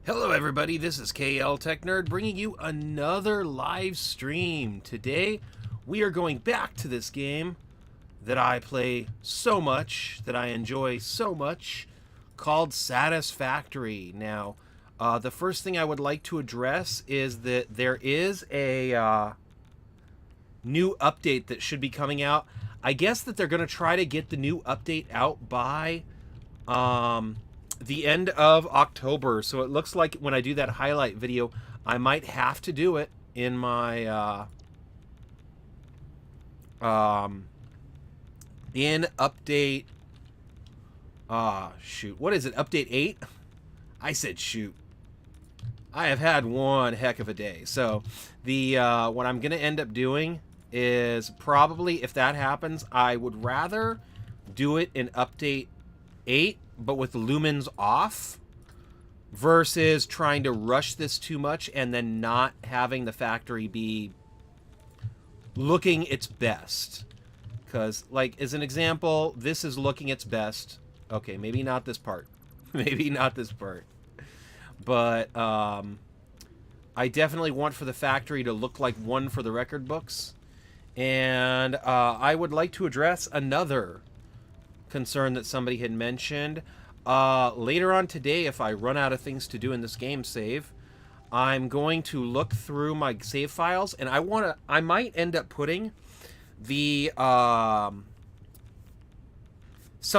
Hello everybody, this is KL Tech Nerd bringing you another live stream. Today we are going back to this game that I play so much, that I enjoy so much, called Satisfactory. Now, the first thing I would like to address is that there is a new update that should be coming out. I guess that they're going to try to get the new update out by the end of October. So it looks like when I do that highlight video, I might have to do it in my in update shoot. What is it? Update 8? I said shoot. I have had one heck of a day. So the what I'm going to end up doing is probably, if that happens, I would rather do it in update 8 but with lumens off versus trying to rush this too much and then not having the factory be looking its best. Because, like, as an example, this is looking its best. Okay, maybe not this part. Maybe not this part. But I definitely want for the factory to look like one for the record books. And I would like to address another concern that somebody had mentioned. Later on today, if I run out of things to do in this game save, I'm going to look through my save files, and I might end up putting the some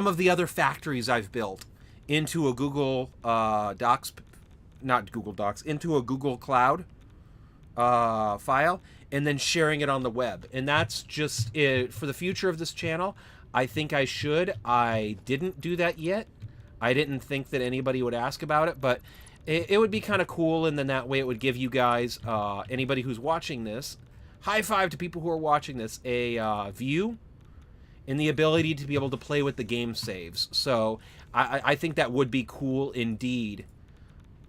of the other factories I've built into a Google Docs, not Google Docs, into a Google Cloud file, and then sharing it on the web. And that's just it for the future of this channel. I think I should. I didn't do that yet. I didn't think that anybody would ask about it, but it would be kind of cool, and then that way it would give you guys, anybody who's watching this, high five to people who are watching this, a view and the ability to be able to play with the game saves. So I think that would be cool indeed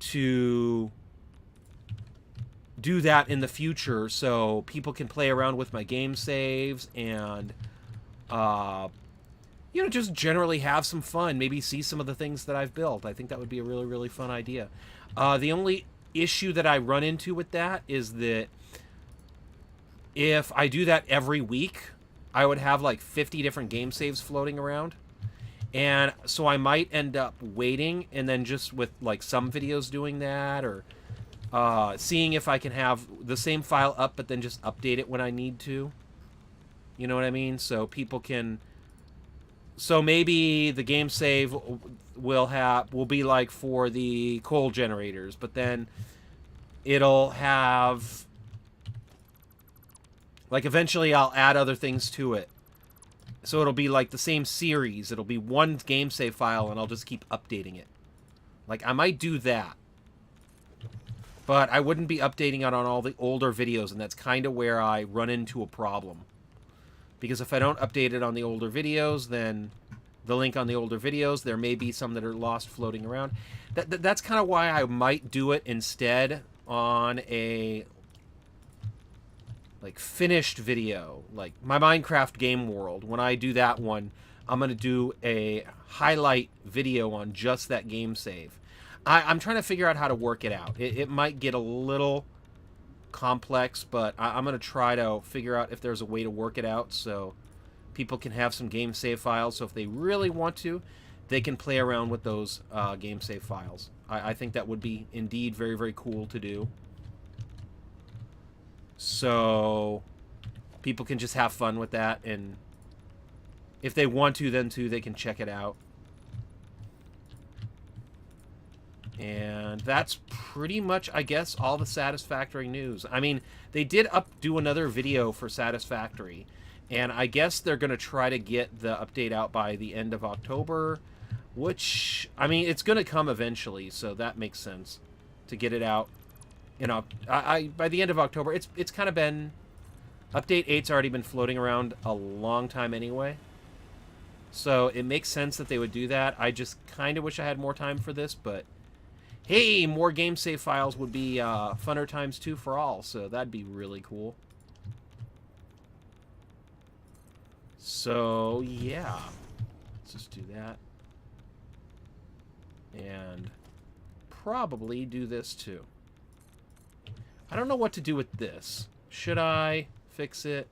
to do that in the future so people can play around with my game saves and you know, just generally have some fun. Maybe see some of the things that I've built. I think that would be a really, really fun idea. The only issue that I run into with that is that if I do that every week, I would have like 50 different game saves floating around. And so I might end up waiting and then just with like some videos doing that, or seeing if I can have the same file up but then just update it when I need to. You know what I mean? So people can... So maybe the game save will be like for the coal generators, but then it'll have... Like, eventually I'll add other things to it. So it'll be like the same series. It'll be one game save file, and I'll just keep updating it. Like, I might do that. But I wouldn't be updating it on all the older videos, and that's kind of where I run into a problem. Because if I don't update it on the older videos, then the link on the older videos, there may be some that are lost floating around. That's kind of why I might do it instead on a like finished video, like my Minecraft game world. When I do that one, I'm going to do a highlight video on just that game save. I'm trying to figure out how to work it out. It might get a little complex, but I'm going to try to figure out if there's a way to work it out so people can have some game save files. So if they really want to, they can play around with those game save files. I think that would be indeed very, very cool to do. So people can just have fun with that, and if they want to, then too, they can check it out. And that's pretty much, I guess, all the Satisfactory news. I mean, they did do another video for Satisfactory, and I guess they're going to try to get the update out by the end of October, which, I mean, it's going to come eventually, so that makes sense to get it out. You know, by the end of October, it's kind of been... Update 8's already been floating around a long time anyway. So it makes sense that they would do that. I just kind of wish I had more time for this, but... Hey, more game save files would be funner times 2 for all, so that'd be really cool. So, yeah. Let's just do that. And probably do this too. I don't know what to do with this. Should I fix it?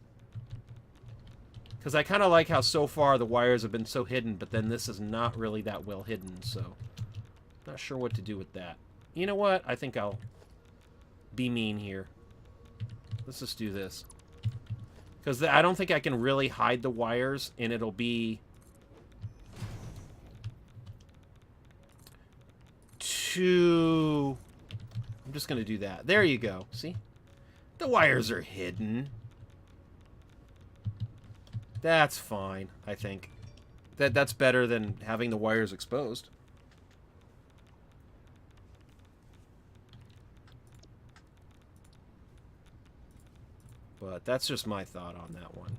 Because I kind of like how so far the wires have been so hidden, but then this is not really that well hidden, so not sure what to do with that. You know what? I think I'll be mean here. Let's just do this. Because I don't think I can really hide the wires, and it'll be too... I'm just going to do that. There you go. See? The wires are hidden. That's fine, I think. That's better than having the wires exposed. But that's just my thought on that one.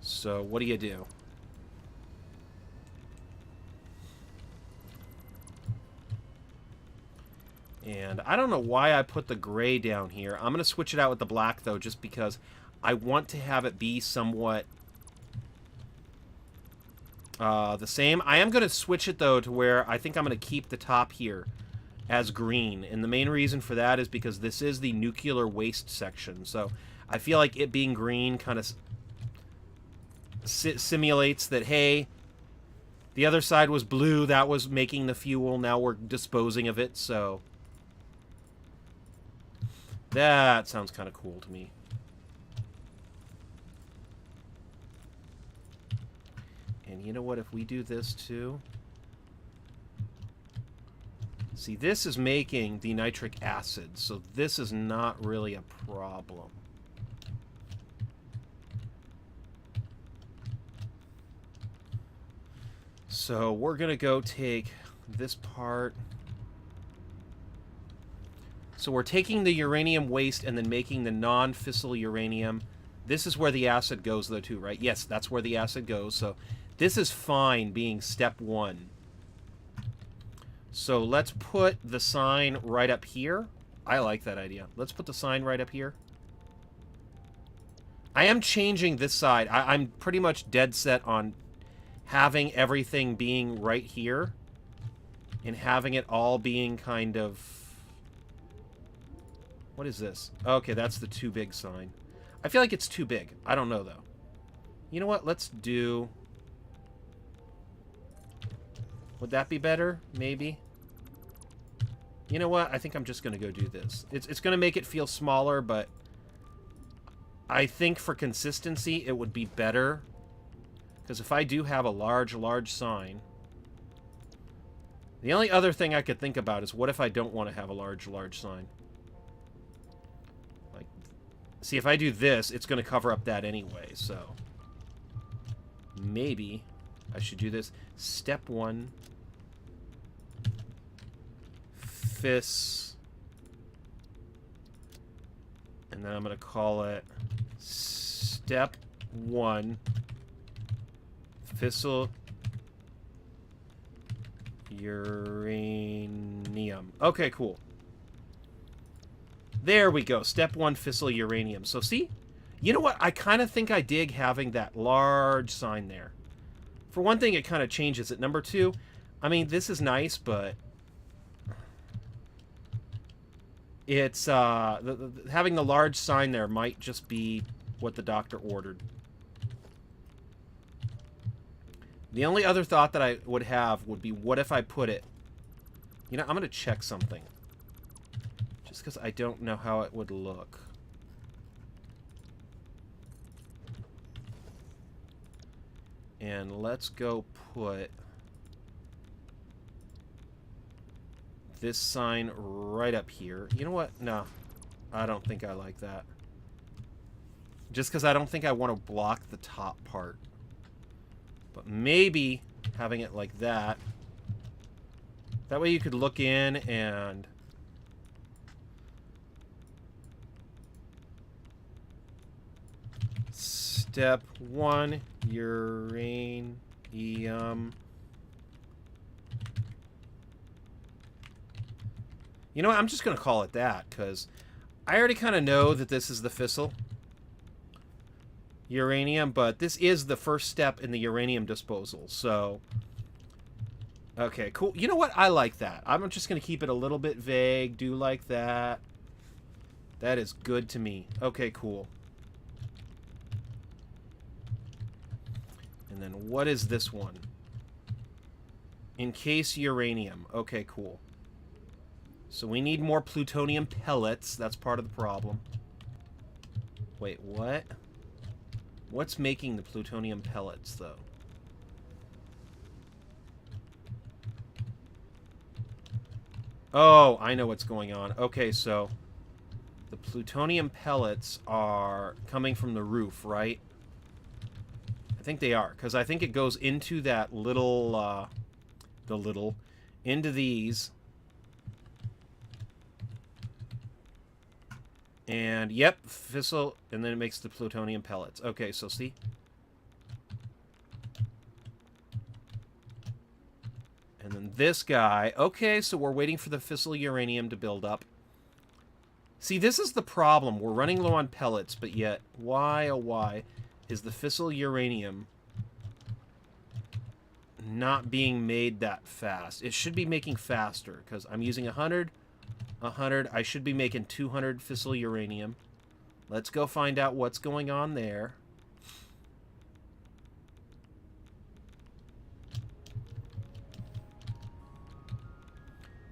So, what do you do? And I don't know why I put the gray down here. I'm going to switch it out with the black, though, just because I want to have it be somewhat the same. I am going to switch it, though, to where I think I'm going to keep the top here as green. And the main reason for that is because this is the nuclear waste section. So I feel like it being green kind of simulates that, hey, the other side was blue. That was making the fuel. Now we're disposing of it. So that sounds kind of cool to me. And you know what? If we do this too... See, this is making the nitric acid, so this is not really a problem. So we're going to go take this part. So we're taking the uranium waste and then making the non-fissile uranium. This is where the acid goes, though, too, right? Yes, that's where the acid goes. So this is fine being step 1. So let's put the sign right up here. I like that idea. Let's put the sign right up here. I am changing this side. I'm pretty much dead set on having everything being right here and having it all being kind of... What is this? Okay, that's the too big sign. I feel like it's too big. I don't know, though. You know what? Let's do... Would that be better? Maybe. You know what? I think I'm just going to go do this. It's going to make it feel smaller, but I think for consistency, it would be better. Because if I do have a large sign... The only other thing I could think about is what if I don't want to have a large sign? Like, see, if I do this, it's going to cover up that anyway, so... Maybe I should do this. Step 1... Fis, and then I'm going to call it Step 1 Fissile Uranium. Okay, cool. There we go. Step 1 Fissile Uranium. So see? You know what? I kind of think I dig having that large sign there. For one thing, it kind of changes it. Number 2, I mean, this is nice, but... It's, having the large sign there might just be what the doctor ordered. The only other thought that I would have would be, what if I put it... You know, I'm going to check something. Just because I don't know how it would look. And let's go put... this sign right up here. You know what? No. I don't think I like that. Just because I don't think I want to block the top part. But maybe having it like that. That way you could look in and... Step 1, uranium... You know what? I'm just going to call it that, because I already kind of know that this is the fissile. uranium, but this is the first step in the uranium disposal, so... Okay, cool. You know what? I like that. I'm just going to keep it a little bit vague. Do like that. That is good to me. Okay, cool. And then what is this one? Encase uranium. Okay, cool. So we need more plutonium pellets. That's part of the problem. Wait, what? What's making the plutonium pellets, though? Oh, I know what's going on. Okay, so the plutonium pellets are coming from the roof, right? I think they are, because I think it goes into that little, into these. And, yep, fissile, and then it makes the plutonium pellets. Okay, so see? And then this guy. Okay, so we're waiting for the fissile uranium to build up. See, this is the problem. We're running low on pellets, but yet, why, oh why, is the fissile uranium not being made that fast? It should be making faster, because I'm using 100, 100. I should be making 200 fissile uranium. Let's go find out what's going on there.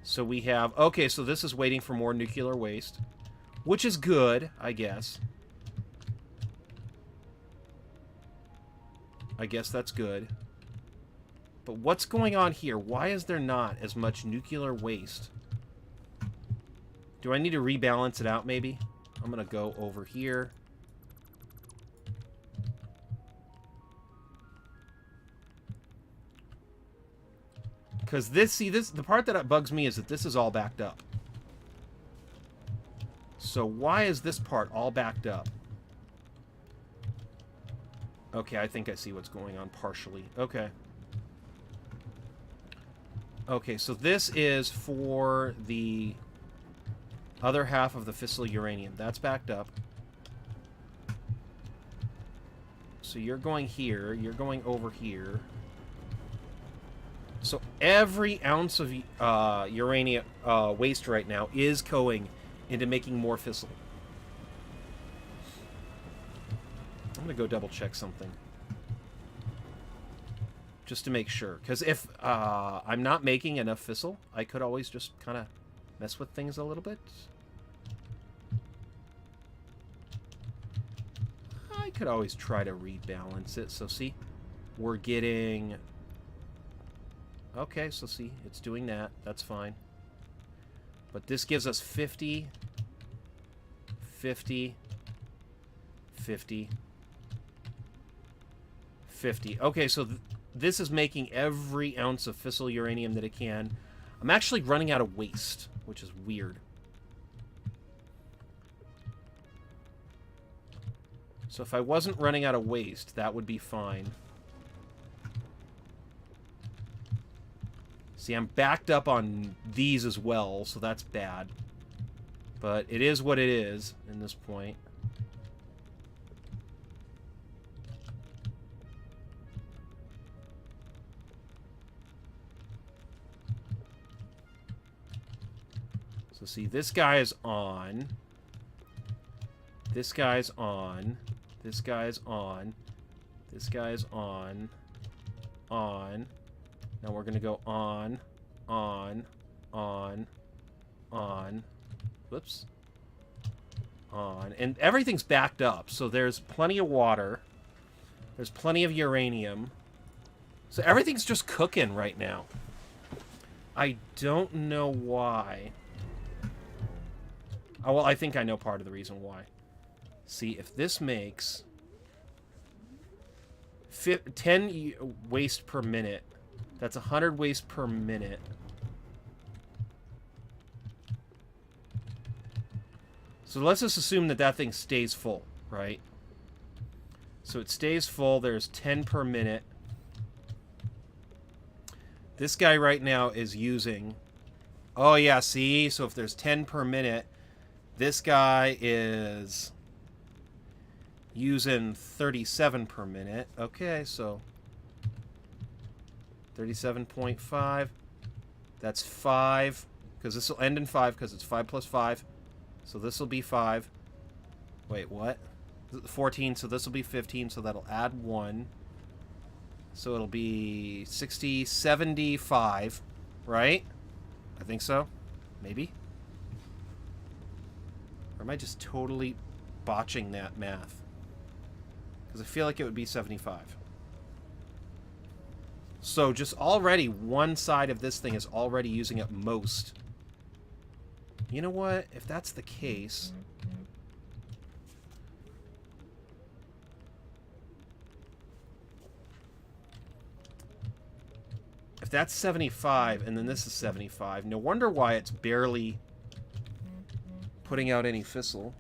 So we have... Okay, so this is waiting for more nuclear waste. Which is good, I guess. I guess that's good. But what's going on here? Why is there not as much nuclear waste? Do I need to rebalance it out, maybe? I'm going to go over here. Because this, see, this, the part that bugs me is that this is all backed up. So why is this part all backed up? Okay, I think I see what's going on partially. Okay. Okay, so this is for the other half of the fissile uranium. That's backed up. So you're going here. You're going over here. So every ounce of uranium waste right now is going into making more fissile. I'm going to go double check something. Just to make sure. Because if I'm not making enough fissile, I could always just kind of mess with things a little bit. I could always try to rebalance it. So see, we're getting... Okay, so see, it's doing that. That's fine. But this gives us 50, 50, 50, 50. Okay, so this is making every ounce of fissile uranium that it can. I'm actually running out of waste, which is weird. So if I wasn't running out of waste, that would be fine. See, I'm backed up on these as well, so that's bad. But it is what it is in this point. So see, this guy is on. This guy's on. This guy's on. This guy's on. On. Now we're going to go on, on, whoops, on. And everything's backed up, so there's plenty of water. There's plenty of uranium. So everything's just cooking right now. I don't know why. Oh, well, I think I know part of the reason why. See, if this makes 10 waste per minute... That's 100 waste per minute. So let's just assume that that thing stays full, right? So it stays full. There's 10 per minute. This guy right now is using... Oh, yeah, see? So if there's 10 per minute, this guy is using 37 per minute. Okay, so 37.5. That's 5, because this will end in 5, because it's 5 plus 5. So this will be 5. Wait, what? 14, so this will be 15, so that'll add 1. So it'll be 60, 75, right? I think so. Maybe. Or am I just totally botching that math? Because I feel like it would be 75. So just already one side of this thing is already using up most. You know what? If that's the case... If that's 75 and then this is 75, no wonder why it's barely putting out any fissile.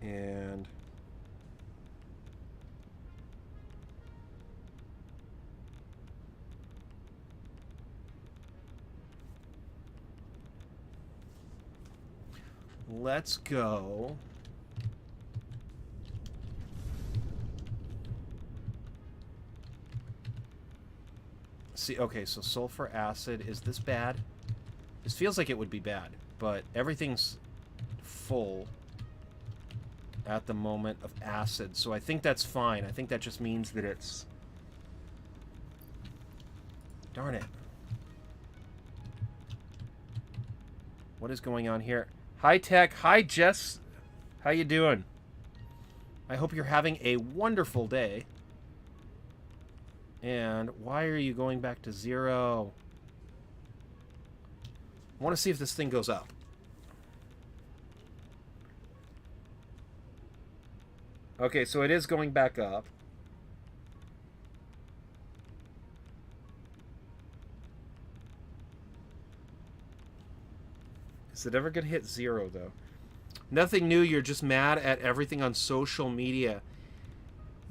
And let's go. See, okay, so sulfur acid, is this bad? This feels like it would be bad, but everything's full at the moment of acid, so I think that's fine. I think that just means that it's... Darn it. What is going on here? Hi, Tech. Hi, Jess. How you doing? I hope you're having a wonderful day. And why are you going back to 0? I want to see if this thing goes up. Okay, so it is going back up. Is it ever going to hit 0, though? Nothing new, you're just mad at everything on social media.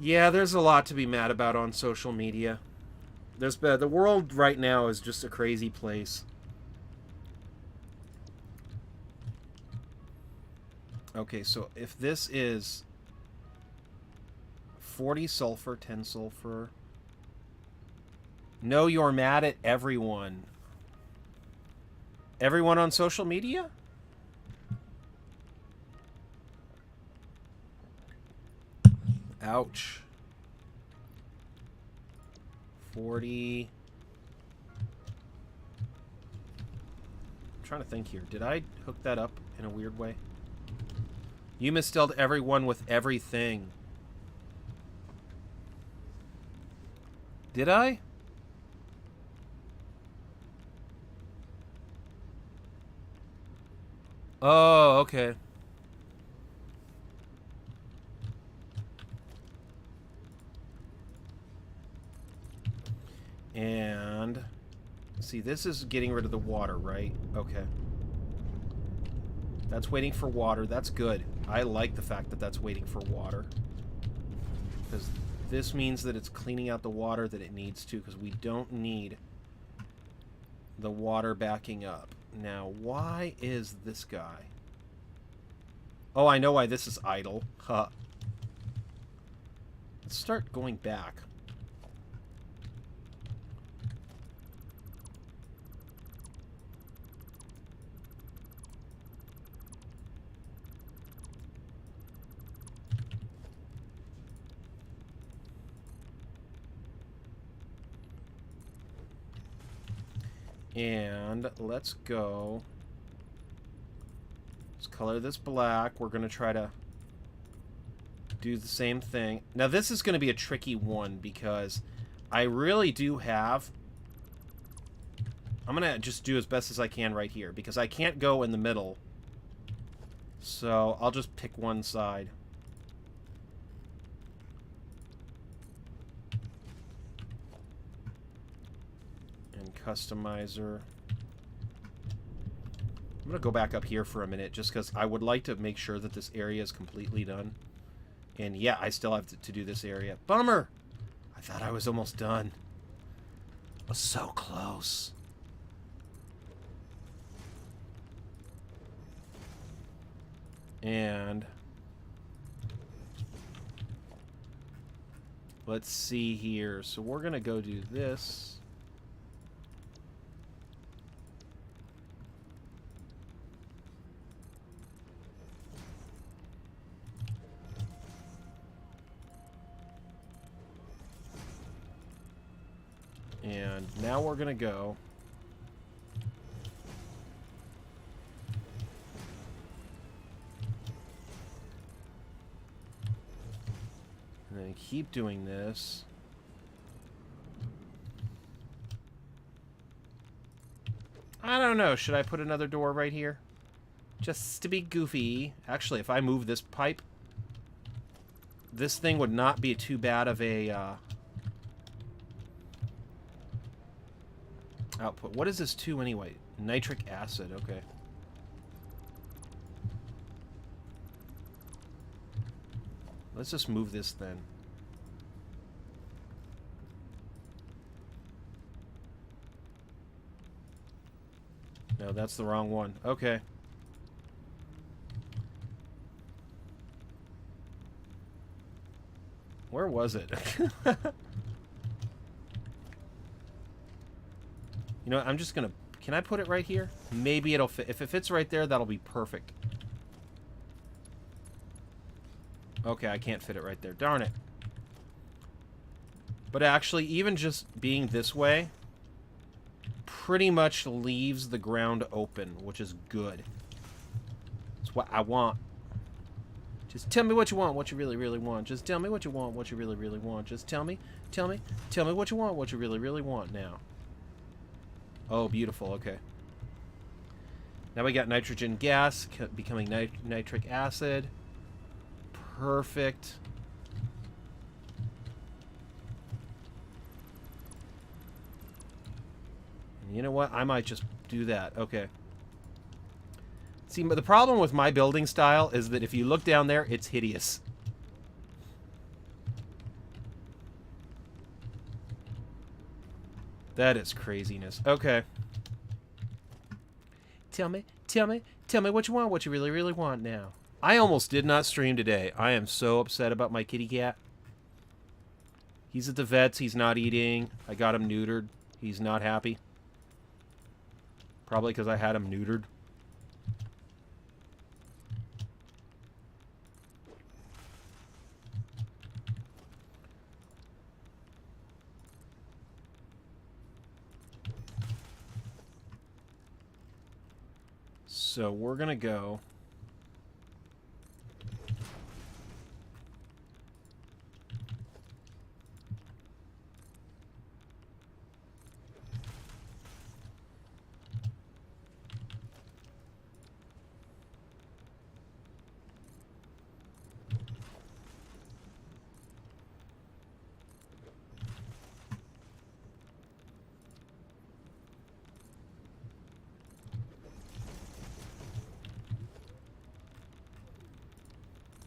Yeah, there's a lot to be mad about on social media. The world right now is just a crazy place. Okay, so if this is 40 sulfur, 10 sulfur. No, you're mad at everyone. Everyone on social media? Ouch. 40. I'm trying to think here. Did I hook that up in a weird way? You misspelled everyone with everything. Did I? Oh, okay. And see, this is getting rid of the water, right? Okay. That's waiting for water. That's good. I like the fact that that's waiting for water. Because this means that it's cleaning out the water that it needs to, because we don't need the water backing up. Now, why is this guy? Oh, I know why this is idle. Huh. Let's start going back. And let's go. Let's color this black. We're going to try to do the same thing. Now, this is going to be a tricky one because I really do have... I'm going to just do as best as I can right here because I can't go in the middle. So I'll just pick one side. And customizer. going to go back up here for a minute just because I would like to make sure that this area is completely done. And yeah, I still have to do this area. Bummer! I thought I was almost done. I was so close. And let's see here. So we're going to go do this. And now we're going to go. And then keep doing this. I don't know. Should I put another door right here? Just to be goofy. Actually, if I move this pipe, this thing would not be too bad of a output. What is this to anyway? Nitric acid. Okay. Let's just move this then. No, that's the wrong one. Okay. Where was it? You know what, I'm just gonna... Can I put it right here? Maybe it'll fit. If it fits right there, that'll be perfect. Okay, I can't fit it right there. Darn it. But actually, even just being this way pretty much leaves the ground open, which is good. It's what I want. Just tell me what you want, what you really, really want. Just tell me what you want, what you really, really want. Just tell me what you want, what you really, really want now. Oh, beautiful. Okay. Now we got nitrogen gas becoming nitric acid. Perfect. And you know what? I might just do that. Okay. See, but the problem with my building style is that if you look down there, it's hideous. That is craziness. Okay. Tell me what you want, what you really, really want now. I almost did not stream today. I am so upset about my kitty cat. He's at the vet's. He's not eating. I got him neutered. He's not happy. Probably because I had him neutered. So we're going to go.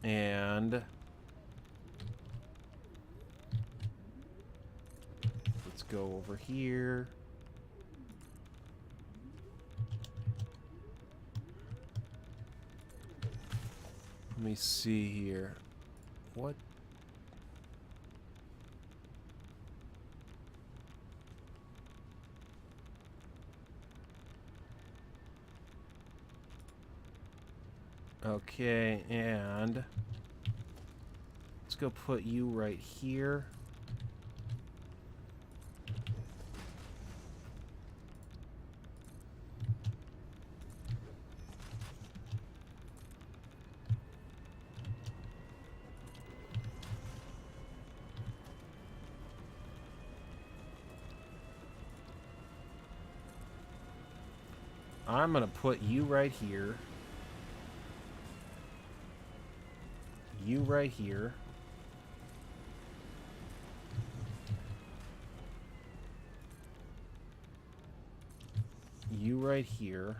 And let's go over here. Let me see here. What? Okay, and let's go put you right here. I'm gonna put you right here. You right here. You right here.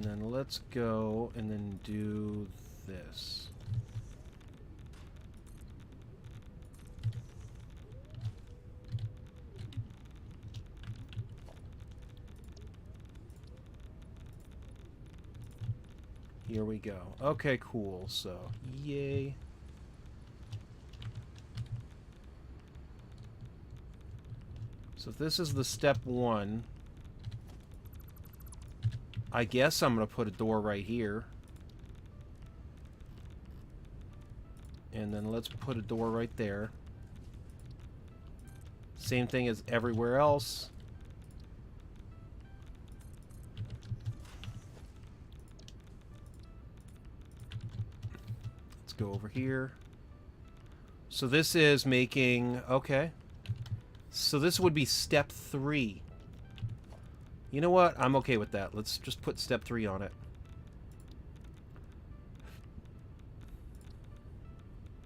And then let's go and then do this. Here we go. Okay, cool. So, yay. So if this is the step 1, I guess I'm going to put a door right here. And then let's put a door right there. Same thing as everywhere else. Let's go over here. So this is making... Okay. So this would be step 3. You know what? I'm okay with that. Let's just put step 3 on it.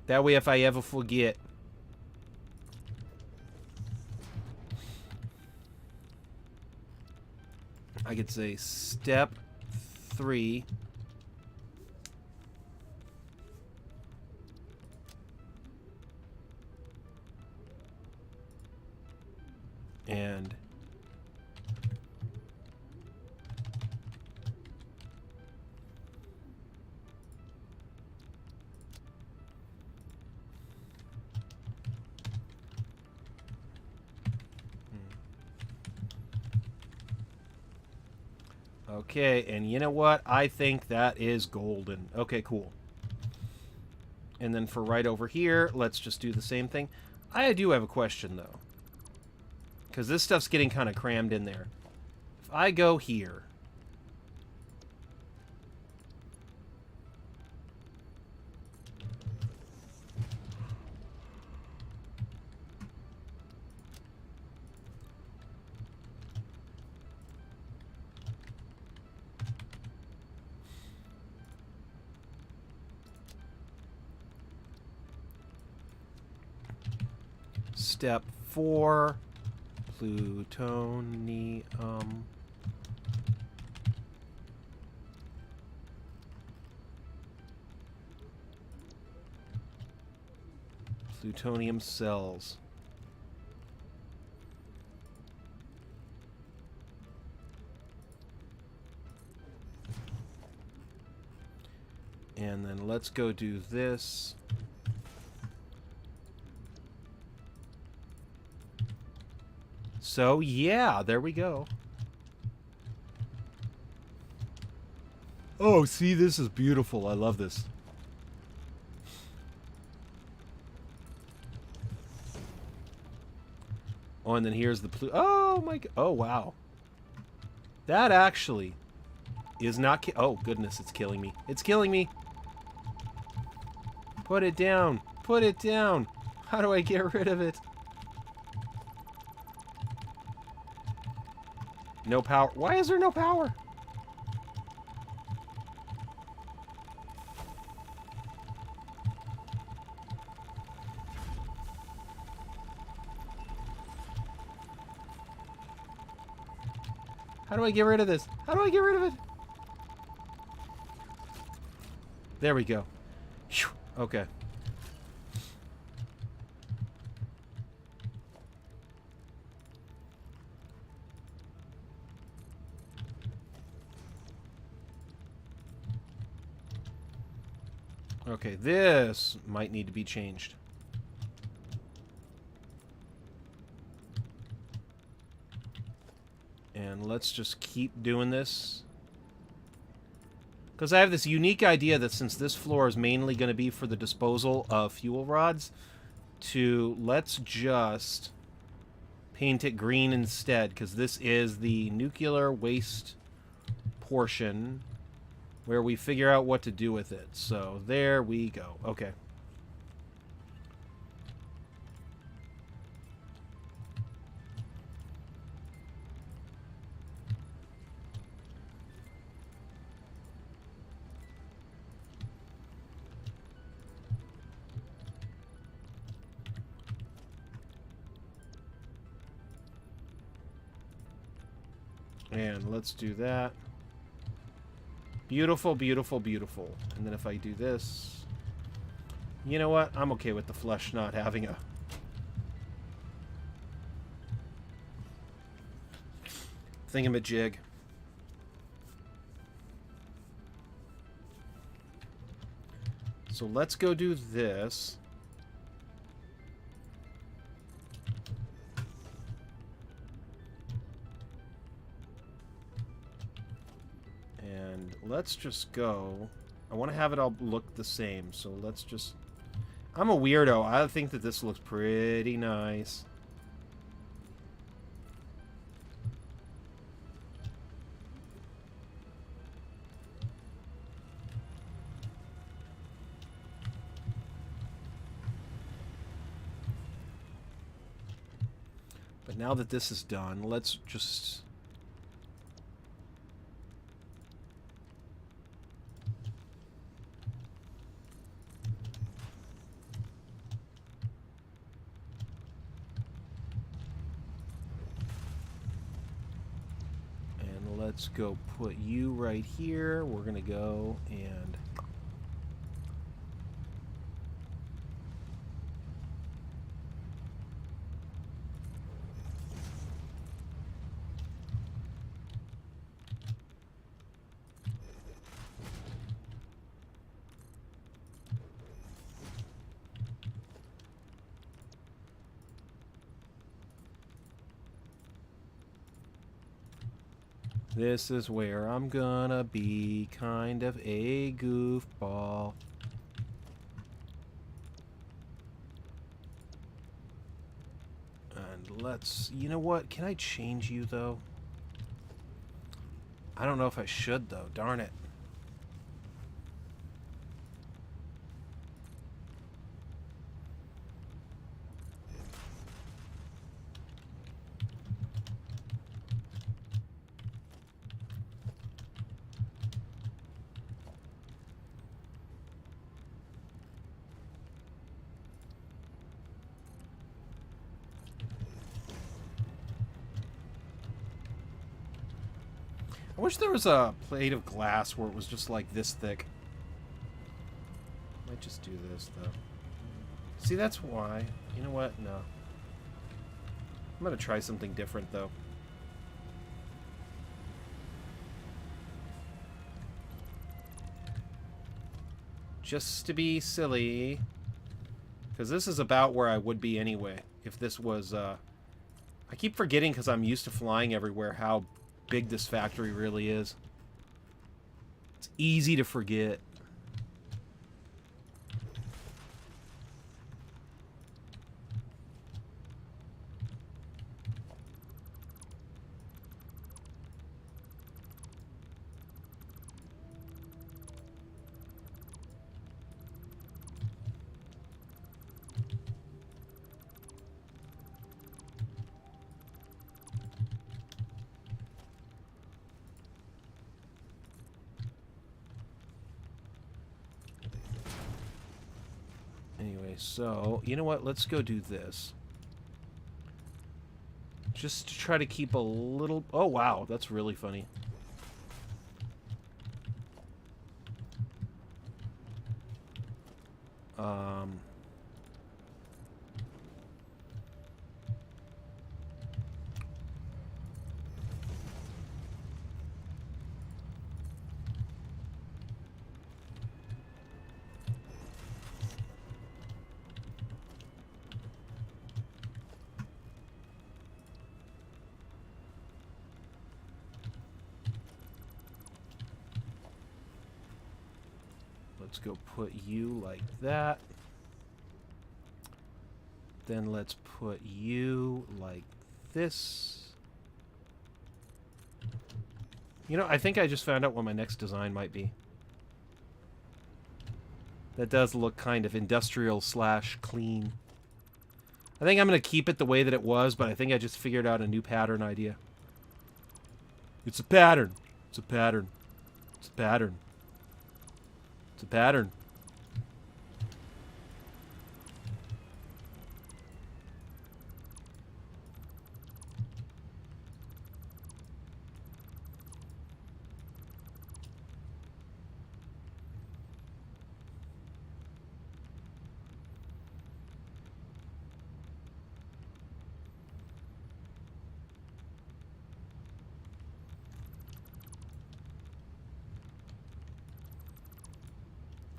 That way if I ever forget... I could say step 3. And okay, and you know what? I think that is golden. Okay, cool. And then for right over here, let's just do the same thing. I do have a question, though. Because this stuff's getting kind of crammed in there. If I go here... Step 4, plutonium. Plutonium cells. And then let's go do this. So, yeah, there we go. Oh, see, this is beautiful. I love this. Oh, and then here's the oh, my... Oh, wow. That actually is not... Oh, goodness, it's killing me. It's killing me. Put it down. Put it down. How do I get rid of it? No power. Why is there no power? How do I get rid of this? How do I get rid of it? There we go. Whew. Okay. Okay, this might need to be changed. And let's just keep doing this. Because I have this unique idea that since this floor is mainly going to be for the disposal of fuel rods, let's just paint it green instead, because this is the nuclear waste portion where we figure out what to do with it. So there we go. Okay. And let's do that. Beautiful, beautiful, beautiful. And then if I do this... You know what? I'm okay with the flesh not having a... thingamajig. So let's go do this. And let's just go... I want to have it all look the same, so let's just... I'm a weirdo. I think that this looks pretty nice. But now that this is done, let's just... Let's go put you right here. We're going to go and... This is where I'm gonna be kind of a goofball. And let's... You know what? Can I change you, though? I don't know if I should, though. Darn it. I wish there was a plate of glass where it was just like this thick. Might just do this, though. See, that's why. You know what? No. I'm gonna try something different, though. Just to be silly. Because this is about where I would be anyway. If this was, I keep forgetting because I'm used to flying everywhere how big this factory really is. It's easy to forget. Anyway, so, you know what? Let's go do this. Just to try to keep a little... Oh, wow. That's really funny. Let's go put you like that. Then let's put you like this. You know, I think I just found out what my next design might be. That does look kind of industrial / clean. I think I'm going to keep it the way that it was, but I think I just figured out a new pattern idea. It's a pattern. It's a pattern. It's a pattern. It's a pattern.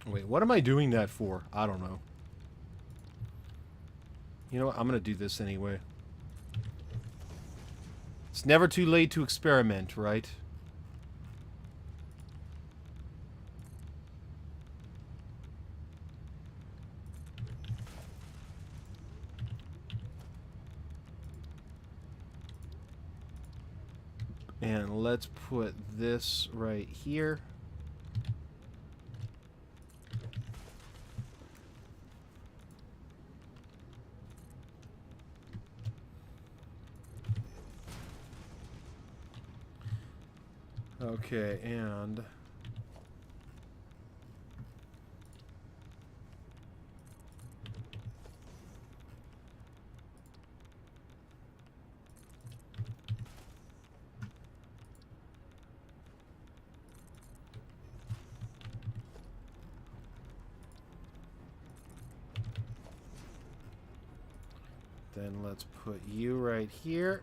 Wait, what am I doing that for? I don't know. You know what? I'm going to do this anyway. It's never too late to experiment, right? And let's put this right here. Okay, and then let's put you right here.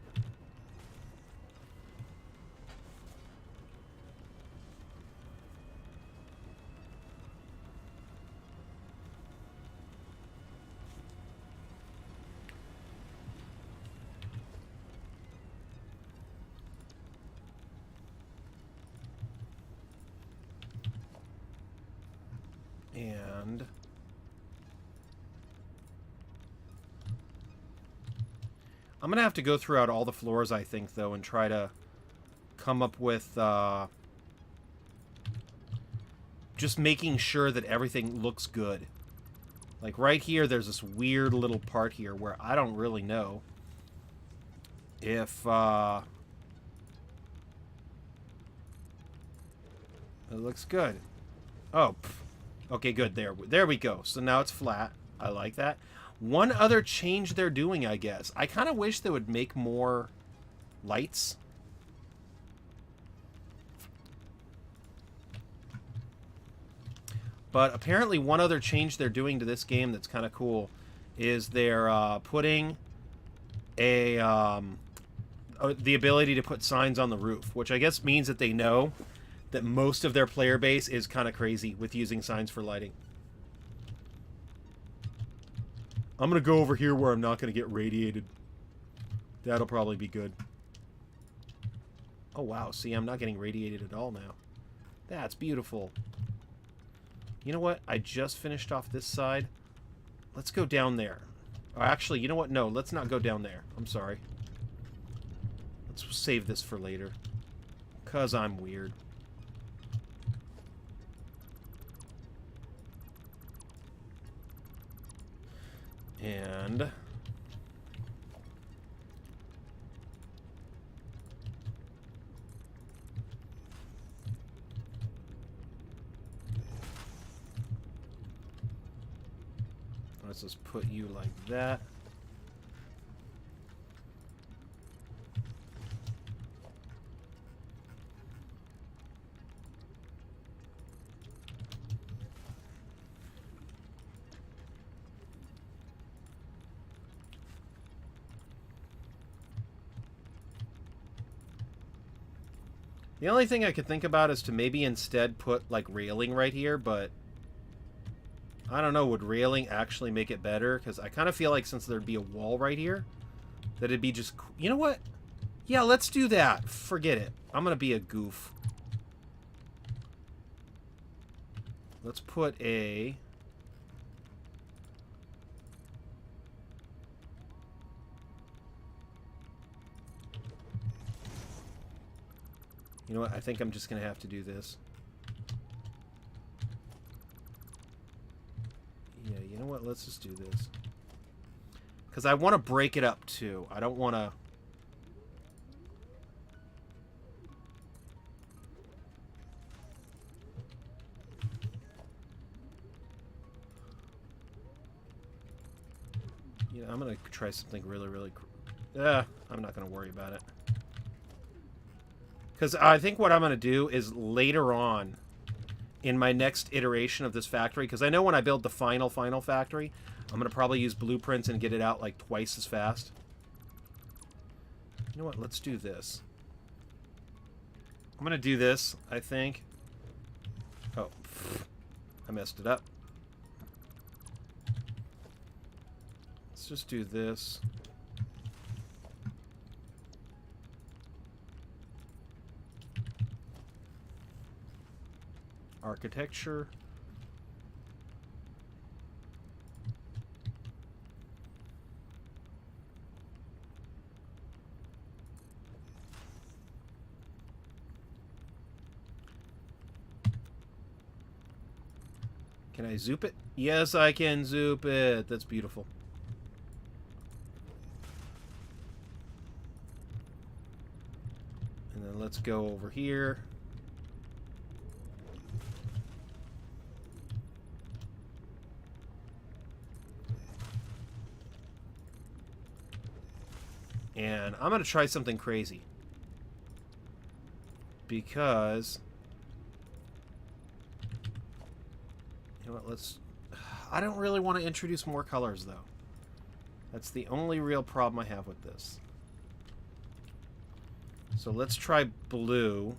And I'm going to have to go throughout all the floors, I think, though, and try to come up with just making sure that everything looks good. Like right here, there's this weird little part here where I don't really know if it looks good. Oh, okay, good. There we go. So now it's flat. I like that. One other change they're doing, I guess. I kind of wish they would make more lights. But apparently one other change they're doing to this game that's kind of cool is they're putting a the ability to put signs on the roof, which I guess means that they know that most of their player base is kind of crazy with using signs for lighting. I'm going to go over here where I'm not going to get radiated. That'll probably be good. Oh, wow. See, I'm not getting radiated at all now. That's beautiful. You know what? I just finished off this side. Let's go down there. Or actually, you know what? No, let's not go down there. I'm sorry. Let's save this for later. 'Cause I'm weird. And let's just put you like that. The only thing I could think about is to maybe instead put, like, railing right here, but I don't know, would railing actually make it better? Because I kind of feel like since there'd be a wall right here, that it'd be just... You know what? Yeah, let's do that. Forget it. I'm going to be a goof. Let's put a... You know what? I think I'm just going to have to do this. Yeah, you know what? Let's just do this. Because I want to break it up, too. I don't want to... Yeah, I'm going to try something really... I'm not going to worry about it. Because I think what I'm going to do is later on in my next iteration of this factory, because I know when I build the final factory, I'm going to probably use blueprints and get it out like twice as fast. You know what? Let's do this. I'm going to do this, I think. Oh, messed it up. Let's just do this. Architecture. Can I zoop it? Yes, I can zoop it. That's beautiful. And then let's go over here. And I'm going to try something crazy. Because... You know what, let's... I don't really want to introduce more colors, though. That's the only real problem I have with this. So let's try blue.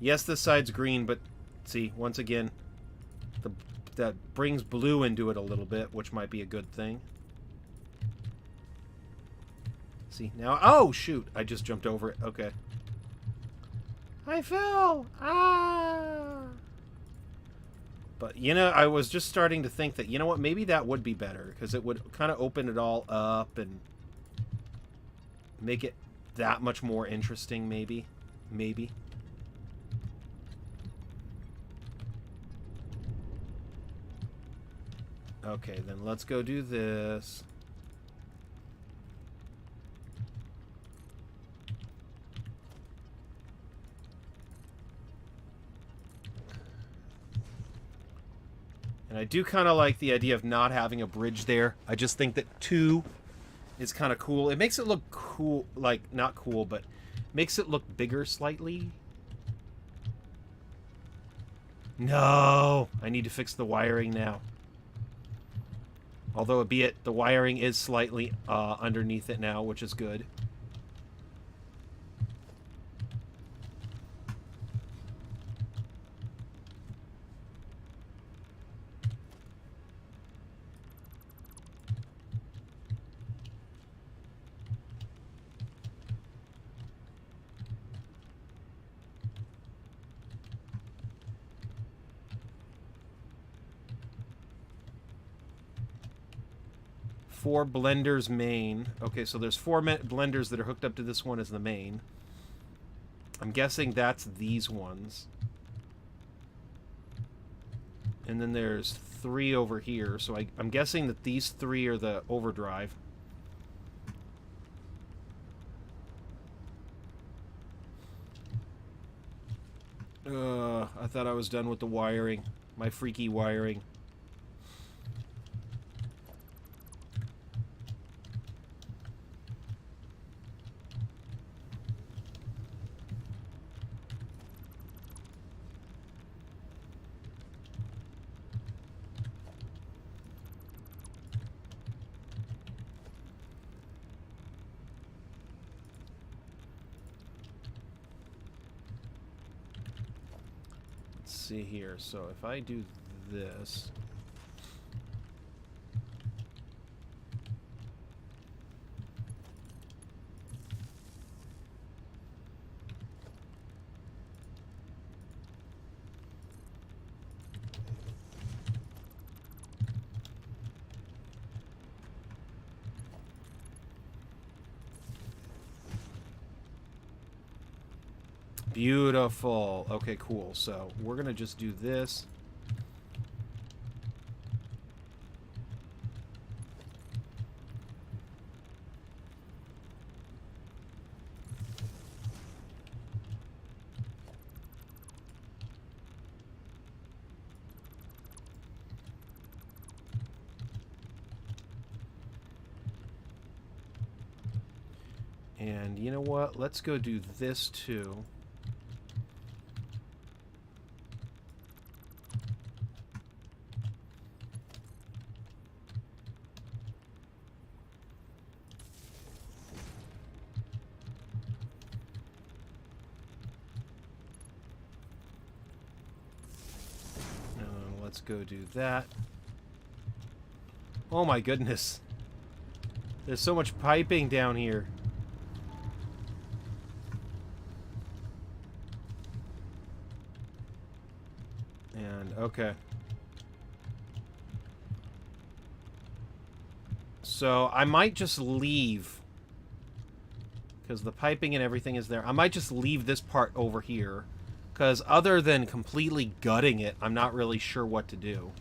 Yes, this side's green, but see, once again, that brings blue into it a little bit, which might be a good thing. See, now... Oh, shoot! I just jumped over it. Okay. I fell! Ah! But, you know, I was just starting to think that, you know what, maybe that would be better, because it would kind of open it all up and make it that much more interesting, maybe. Maybe. Okay, then let's go do this. And I do kind of like the idea of not having a bridge there. I just think that 2 is kind of cool. It makes it look cool, like, not cool, but makes it look bigger slightly. No! I need to fix the wiring now. Although, be it, the wiring is slightly underneath it now, which is good. Four blenders main. Okay, so there's 4 blenders that are hooked up to this one as the main. I'm guessing that's these ones. And then there's 3 over here, so I'm guessing that these 3 are the overdrive. I thought I was done with the wiring. My freaky wiring. See here, so if I do this, beautiful. Okay, cool. So we're gonna just do this. And you know what? Let's go do this too. let's go do that. Oh my goodness. There's so much piping down here. And, okay. So, I might just leave. Because the piping and everything is there. I might just leave this part over here. Because other than completely gutting it, I'm not really sure what to do.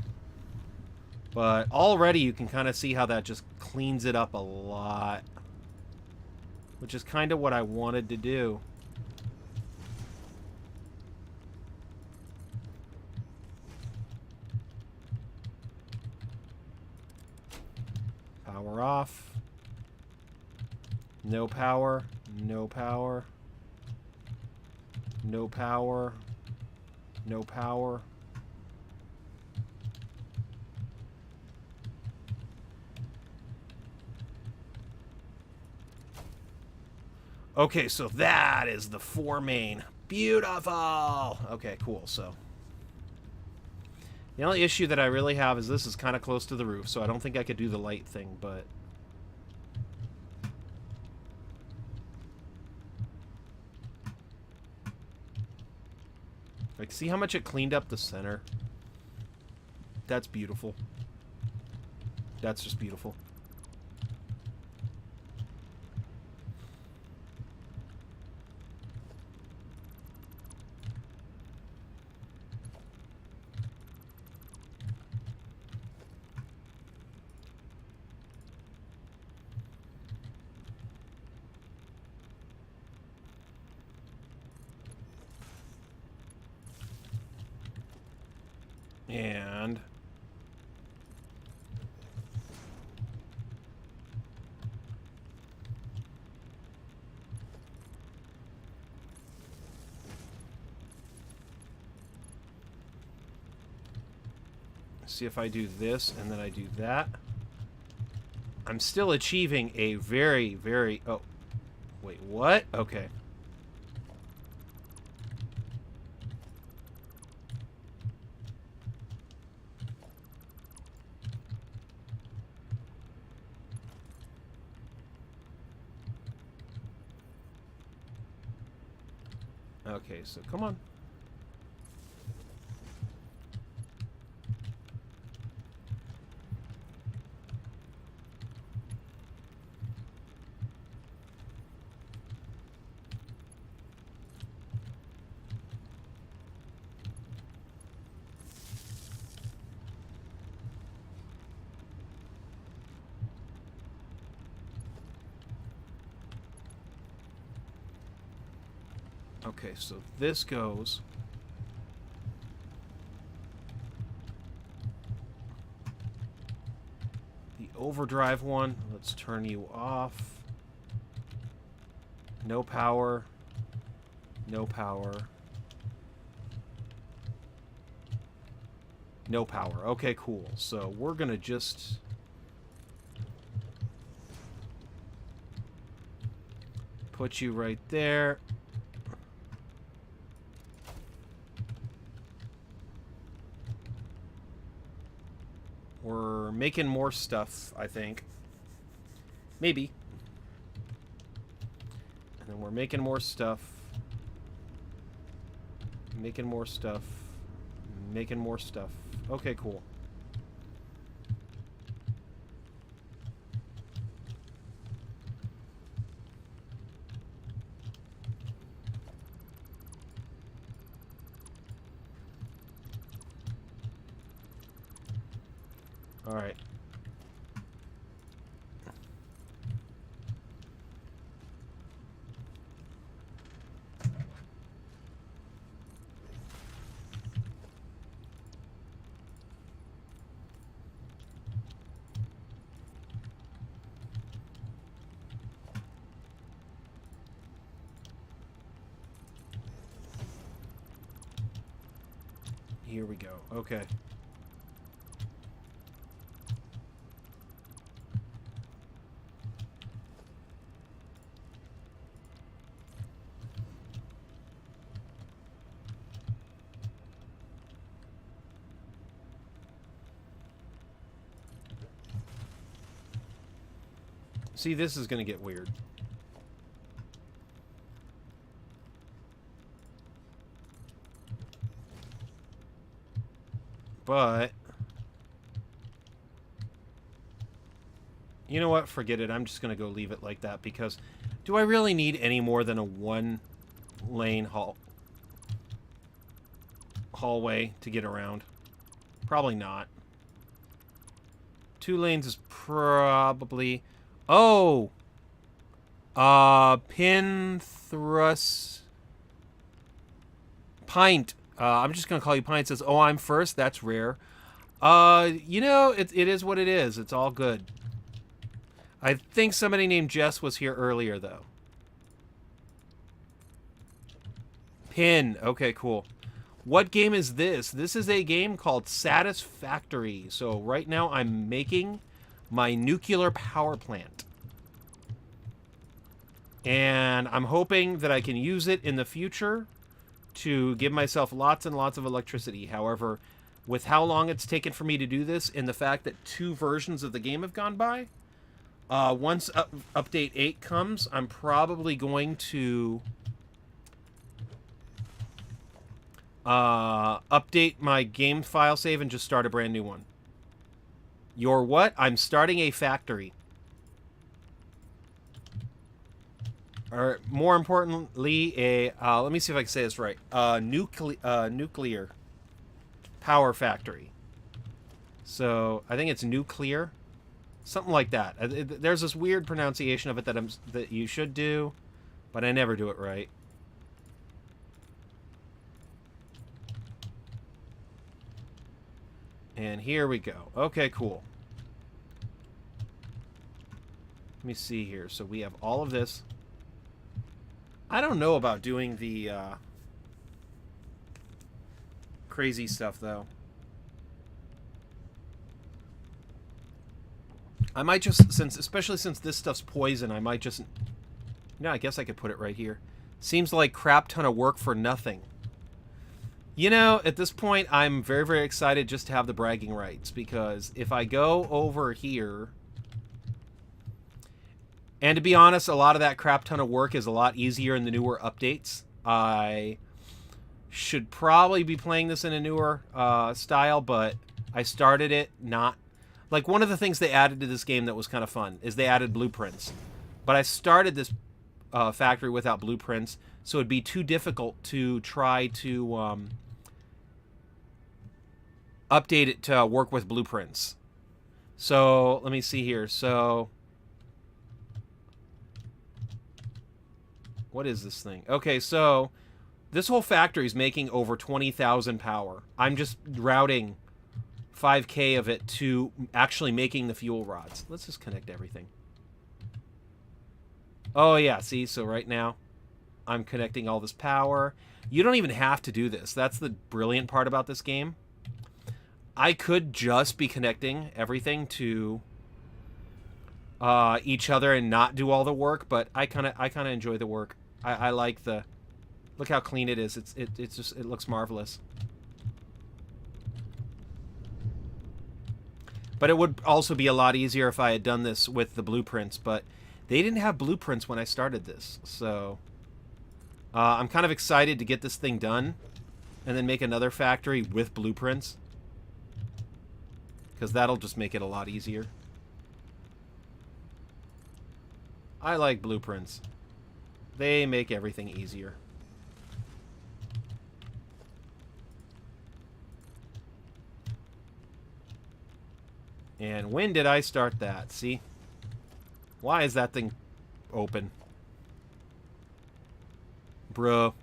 But already you can kind of see how that just cleans it up a lot. Which is kind of what I wanted to do. Power off. No power. No power. No power. No power. Okay, so that is the 4 main. Beautiful! Okay, cool, so. The only issue that I really have is this is kind of close to the roof, so I don't think I could do the light thing, but... Like, see how much it cleaned up the center? That's beautiful. That's just beautiful. And... see if I do this and then I do that. I'm still achieving a very, very... Oh. Wait, what? Okay. Okay, so come on. Okay, so this goes... The overdrive one, let's turn you off. No power. No power. No power. Okay, cool. So we're gonna just... put you right there. We're making more stuff, I think. Maybe. And then we're making more stuff. Making more stuff. Making more stuff. Okay, cool. All right. Here we go. Okay. See, this is going to get weird. But you know what? Forget it. I'm just going to go leave it like that because do I really need any more than a one-lane hallway to get around? Probably not. 2 lanes is probably... Oh! Pin thrust... Pint. I'm just going to call you Pint. Says, oh, I'm first? That's rare. You know, it is what it is. It's all good. I think somebody named Jess was here earlier, though. Pin. Okay, cool. What game is this? This is a game called Satisfactory. So right now I'm making my nuclear power plant. And I'm hoping that I can use it in the future to give myself lots and lots of electricity. However, with how long it's taken for me to do this and the fact that 2 versions of the game have gone by, once update 8 comes, I'm probably going to update my game file save and just start a brand new one. Your what? I'm starting a factory. Or more importantly, a let me see if I can say this right. Nuclear power factory. So I think it's nuclear, something like that. There's this weird pronunciation of it that you should do, but I never do it right. And here we go. Okay, cool. Let me see here. So we have all of this. I don't know about doing the crazy stuff, though. I might just, especially since this stuff's poison, I might just... No, I guess I could put it right here. Seems like crap ton of work for nothing. You know, at this point, I'm very, very excited just to have the bragging rights, because if I go over here... And to be honest, a lot of that crap ton of work is a lot easier in the newer updates. I should probably be playing this in a newer style, but I started it not... Like, one of the things they added to this game that was kind of fun is they added blueprints. But I started this factory without blueprints, so it'd be too difficult to try to update it to work with blueprints. So, let me see here. So... What is this thing? Okay, so this whole factory is making over 20,000 power. I'm just routing 5K of it to actually making the fuel rods. Let's just connect everything. Oh, yeah, see? So right now, I'm connecting all this power. You don't even have to do this. That's the brilliant part about this game. I could just be connecting everything to each other and not do all the work, but I kind of enjoy the work. I like the... Look how clean it is. It's just... It looks marvelous. But it would also be a lot easier if I had done this with the blueprints, but they didn't have blueprints when I started this, so... I'm kind of excited to get this thing done and then make another factory with blueprints, because that'll just make it a lot easier. I like blueprints. They make everything easier. And when did I start that? See? Why is that thing open? Bruh.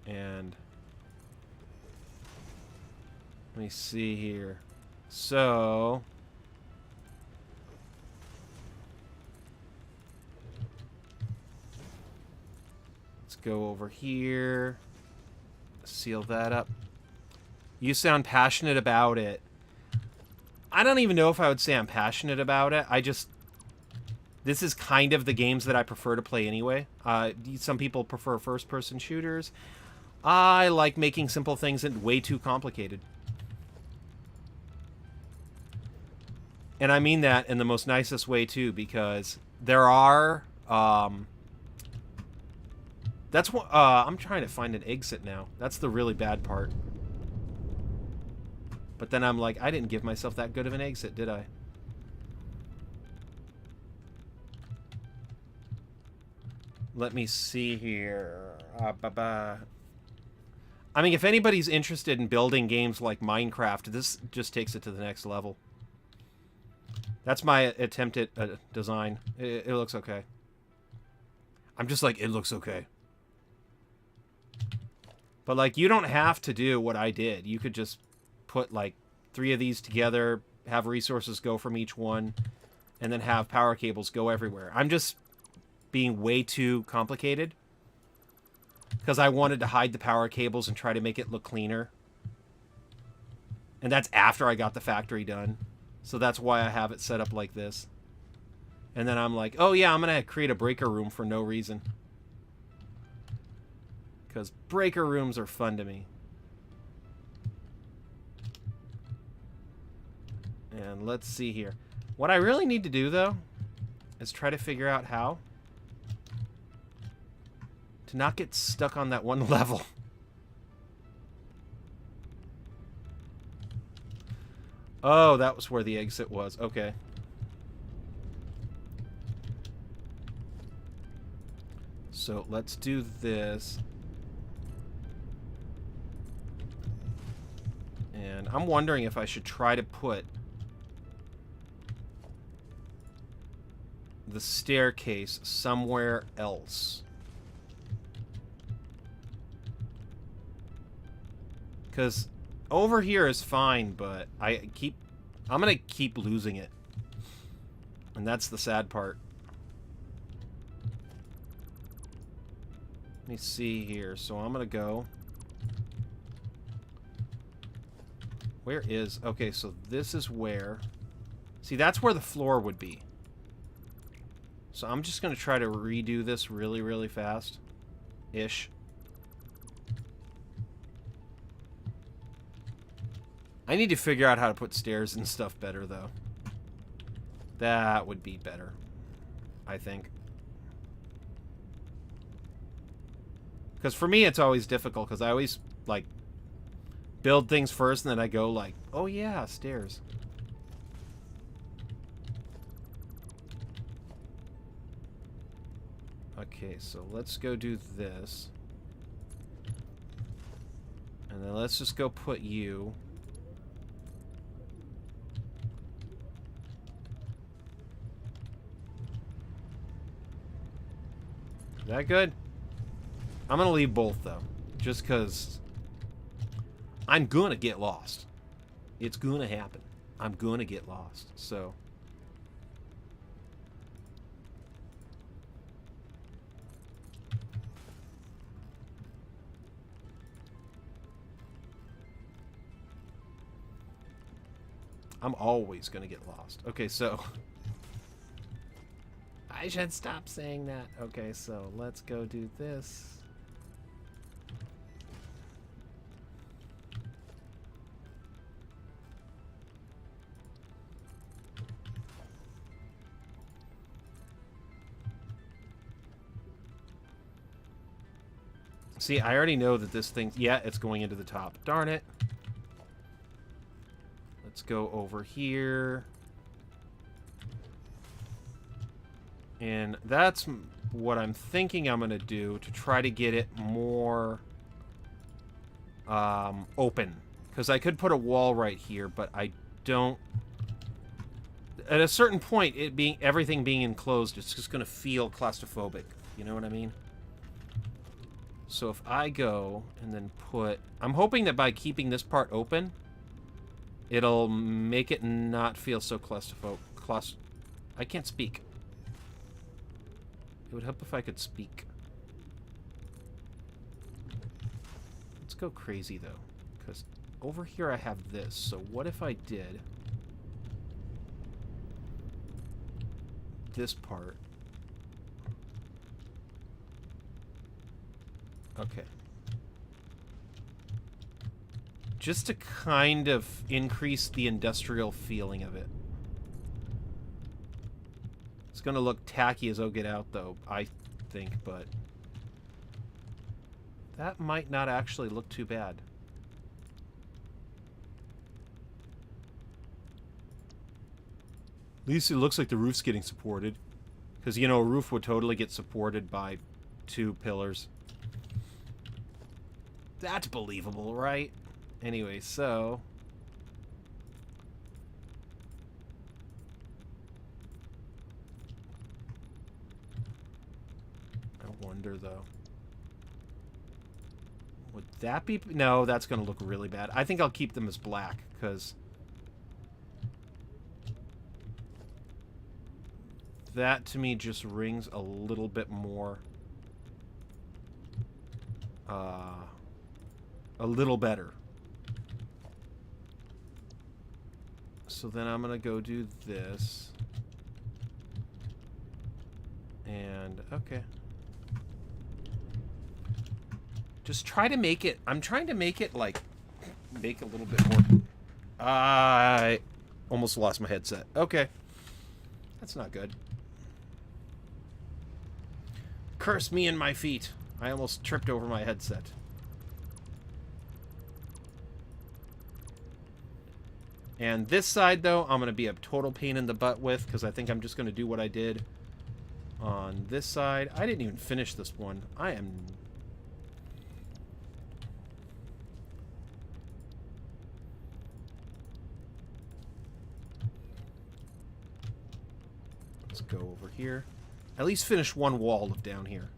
And... let me see here. So... let's go over here. Seal that up. You sound passionate about it. I don't even know if I would say I'm passionate about it. I just... this is kind of the games that I prefer to play anyway. Some people prefer first-person shooters. I like making simple things way too complicated. And I mean that in the most nicest way, too, because there are... that's what... I'm trying to find an exit now. That's the really bad part. But then I'm like, I didn't give myself that good of an exit, did I? Let me see here. I mean, if anybody's interested in building games like Minecraft, this just takes it to the next level. That's my attempt at design. It looks okay. I'm just like, it looks okay. But, like, you don't have to do what I did. You could just put, like, 3 of these together, have resources go from each one, and then have power cables go everywhere. I'm just being way too complicated because I wanted to hide the power cables and try to make it look cleaner. And that's after I got the factory done. So that's why I have it set up like this. And then I'm like, oh yeah, I'm going to create a breaker room for no reason. Because breaker rooms are fun to me. And let's see here. What I really need to do, though, is try to figure out how to not get stuck on that one level. Oh, that was where the exit was. Okay. So let's do this. And I'm wondering if I should try to put the staircase somewhere else. Because over here is fine, but I'm gonna keep losing it. And that's the sad part. Let me see here. So I'm gonna go. Where is... Okay, so this is where... See, that's where the floor would be. So I'm just gonna try to redo this really, really fast. Ish. I need to figure out how to put stairs and stuff better, though. That would be better, I think. Because for me, it's always difficult, because I always, like, build things first, and then I go, like, oh yeah, stairs. Okay, so let's go do this. And then let's just go put you... That good? I'm gonna leave both, though. Just because I'm gonna get lost. It's gonna happen. I'm gonna get lost, so... I'm always gonna get lost. Okay, so... I should stop saying that. Okay, so let's go do this. See, I already know that this thing... Yeah, it's going into the top. Darn it. Let's go over here. And that's what I'm thinking I'm going to do to try to get it more open. Because I could put a wall right here, but I don't... At a certain point, everything being enclosed, it's just going to feel claustrophobic. You know what I mean? So if I go and then put... I'm hoping that by keeping this part open, it'll make it not feel so claustrophobic. I can't speak. It would help if I could speak. Let's go crazy, though. Because over here I have this. So what if I did this part? Okay. just to kind of increase the industrial feeling of it. It's going to look tacky as all get out, though, I think, but that might not actually look too bad. At least it looks like the roof's getting supported. Because, you know, a roof would totally get supported by 2 pillars. That's believable, right? Anyway, so... I wonder, though. Would that be... No, that's going to look really bad. I think I'll keep them as black, because... that, to me, just rings a little bit more... a little better. So then I'm going to go do this. And, okay. Just try to make it... I'm trying to make it, like, make a little bit more... I almost lost my headset. Okay. That's not good. Curse me and my feet. I almost tripped over my headset. And this side, though, I'm going to be a total pain in the butt with, because I think I'm just going to do what I did on this side. I didn't even finish this one. I am... Let's go over here. At least finish one wall of down here.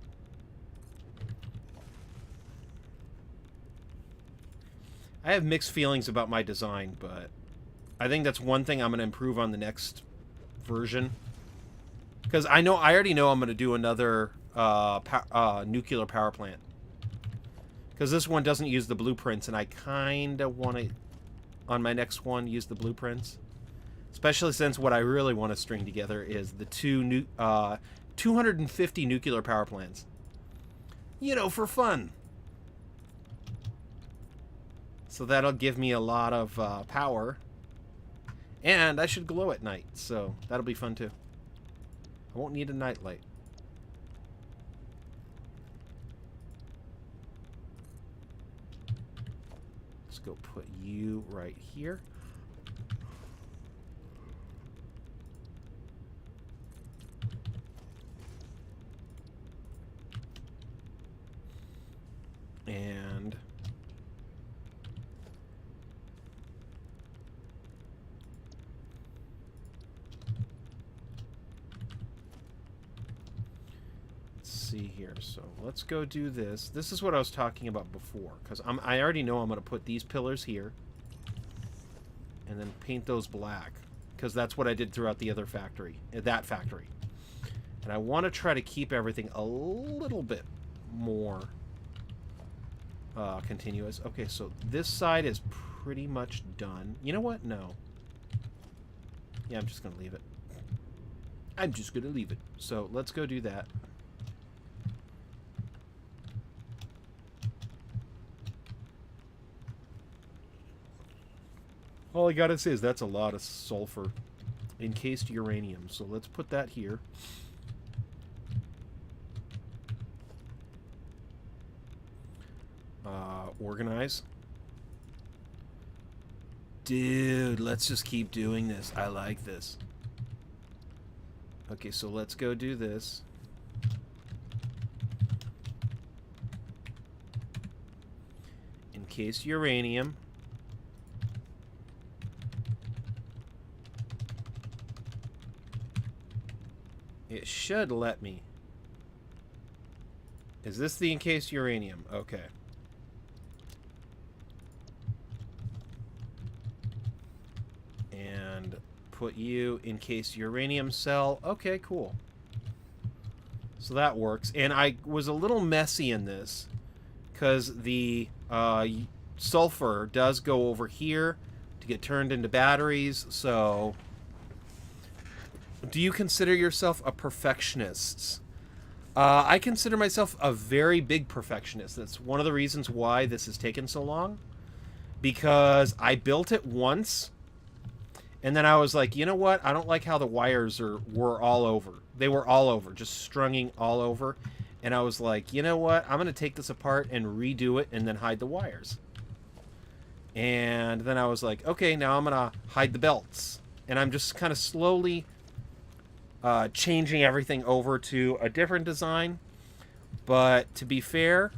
I have mixed feelings about my design, but I think that's one thing I'm going to improve on the next version. Because I already know I'm going to do another nuclear power plant. Because this one doesn't use the blueprints, and I kind of want to, on my next one, use the blueprints. Especially since what I really want to string together is the 250 nuclear power plants. You know, for fun. So that'll give me a lot of power. And I should glow at night, so that'll be fun too. I won't need a nightlight. Let's go put you right here. And let's see here. So let's go do this. This is what I was talking about before, because I already know I'm going to put these pillars here and then paint those black, because that's what I did throughout the other factory, that factory. And I want to try to keep everything a little bit more continuous. Okay, so this side is pretty much done. You know what? No. Yeah, I'm just going to leave it. I'm just going to leave it. So let's go do that. All I gotta say is that's a lot of sulfur. Encased uranium. So let's put that here. Organize. Dude, let's just keep doing this. I like this. Okay, so let's go do this. Encased uranium. It should let me. Is this the encased uranium? Okay. And put you encased uranium cell. Okay, cool. So that works. And I was a little messy in this because the sulfur does go over here to get turned into batteries. So do you consider yourself a perfectionist? I consider myself a very big perfectionist. That's one of the reasons why this has taken so long. because I built it once, and then I was like, you know what? I don't like how the wires were all over. They were all over, just strunging all over. And I was like, you know what? I'm going to take this apart and redo it and then hide the wires. And then I was like, okay, now I'm going to hide the belts. And I'm just kind of slowly changing everything over to a different design. But to be fair,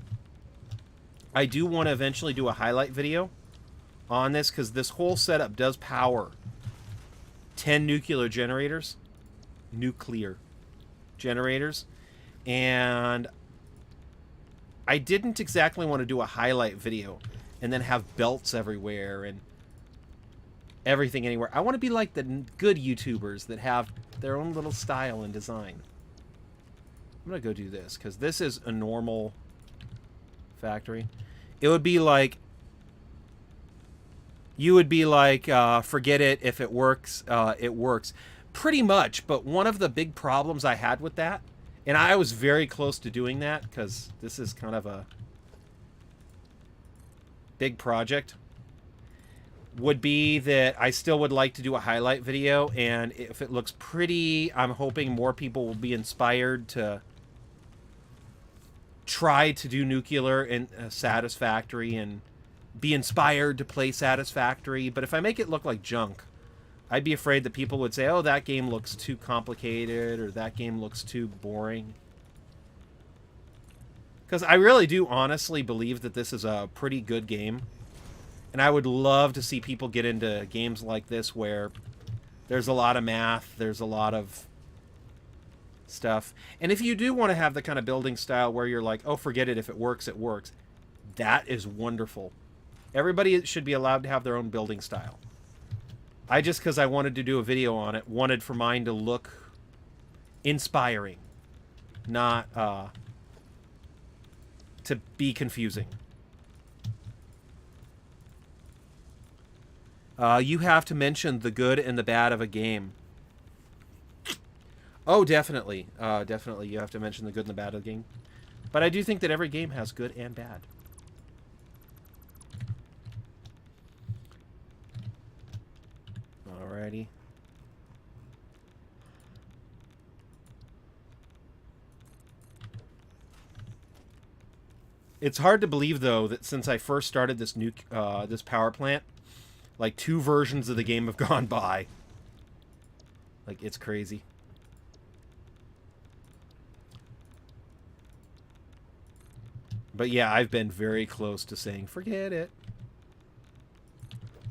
I do want to eventually do a highlight video on this, because this whole setup does power 10 nuclear generators. And I didn't exactly want to do a highlight video and then have belts everywhere and everything anywhere. I want to be like the good YouTubers that have their own little style and design. I'm going to go do this, because this is a normal factory. It would be like... You would be like, forget it, if it works, it works. Pretty much, but one of the big problems I had with that, and I was very close to doing that, because this is kind of a big project, would be that I still would like to do a highlight video, and if it looks pretty, I'm hoping more people will be inspired to try to do nuclear and Satisfactory and be inspired to play Satisfactory. But if I make it look like junk, I'd be afraid that people would say, oh, that game looks too complicated, or that game looks too boring. Because I really do honestly believe that this is a pretty good game. And I would love to see people get into games like this where there's a lot of math, there's a lot of stuff. And if you do want to have the kind of building style where you're like, oh, forget it, if it works, it works. That is wonderful. Everybody should be allowed to have their own building style. I just, because I wanted to do a video on it, wanted for mine to look inspiring, not to be confusing. You have to mention the good and the bad of a game. Oh, definitely. Definitely you have to mention the good and the bad of the game. But I do think that every game has good and bad. Alrighty. It's hard to believe, though, that since I first started this this power plant, like 2 versions of the game have gone by. Like, it's crazy. But yeah, I've been very close to saying, forget it.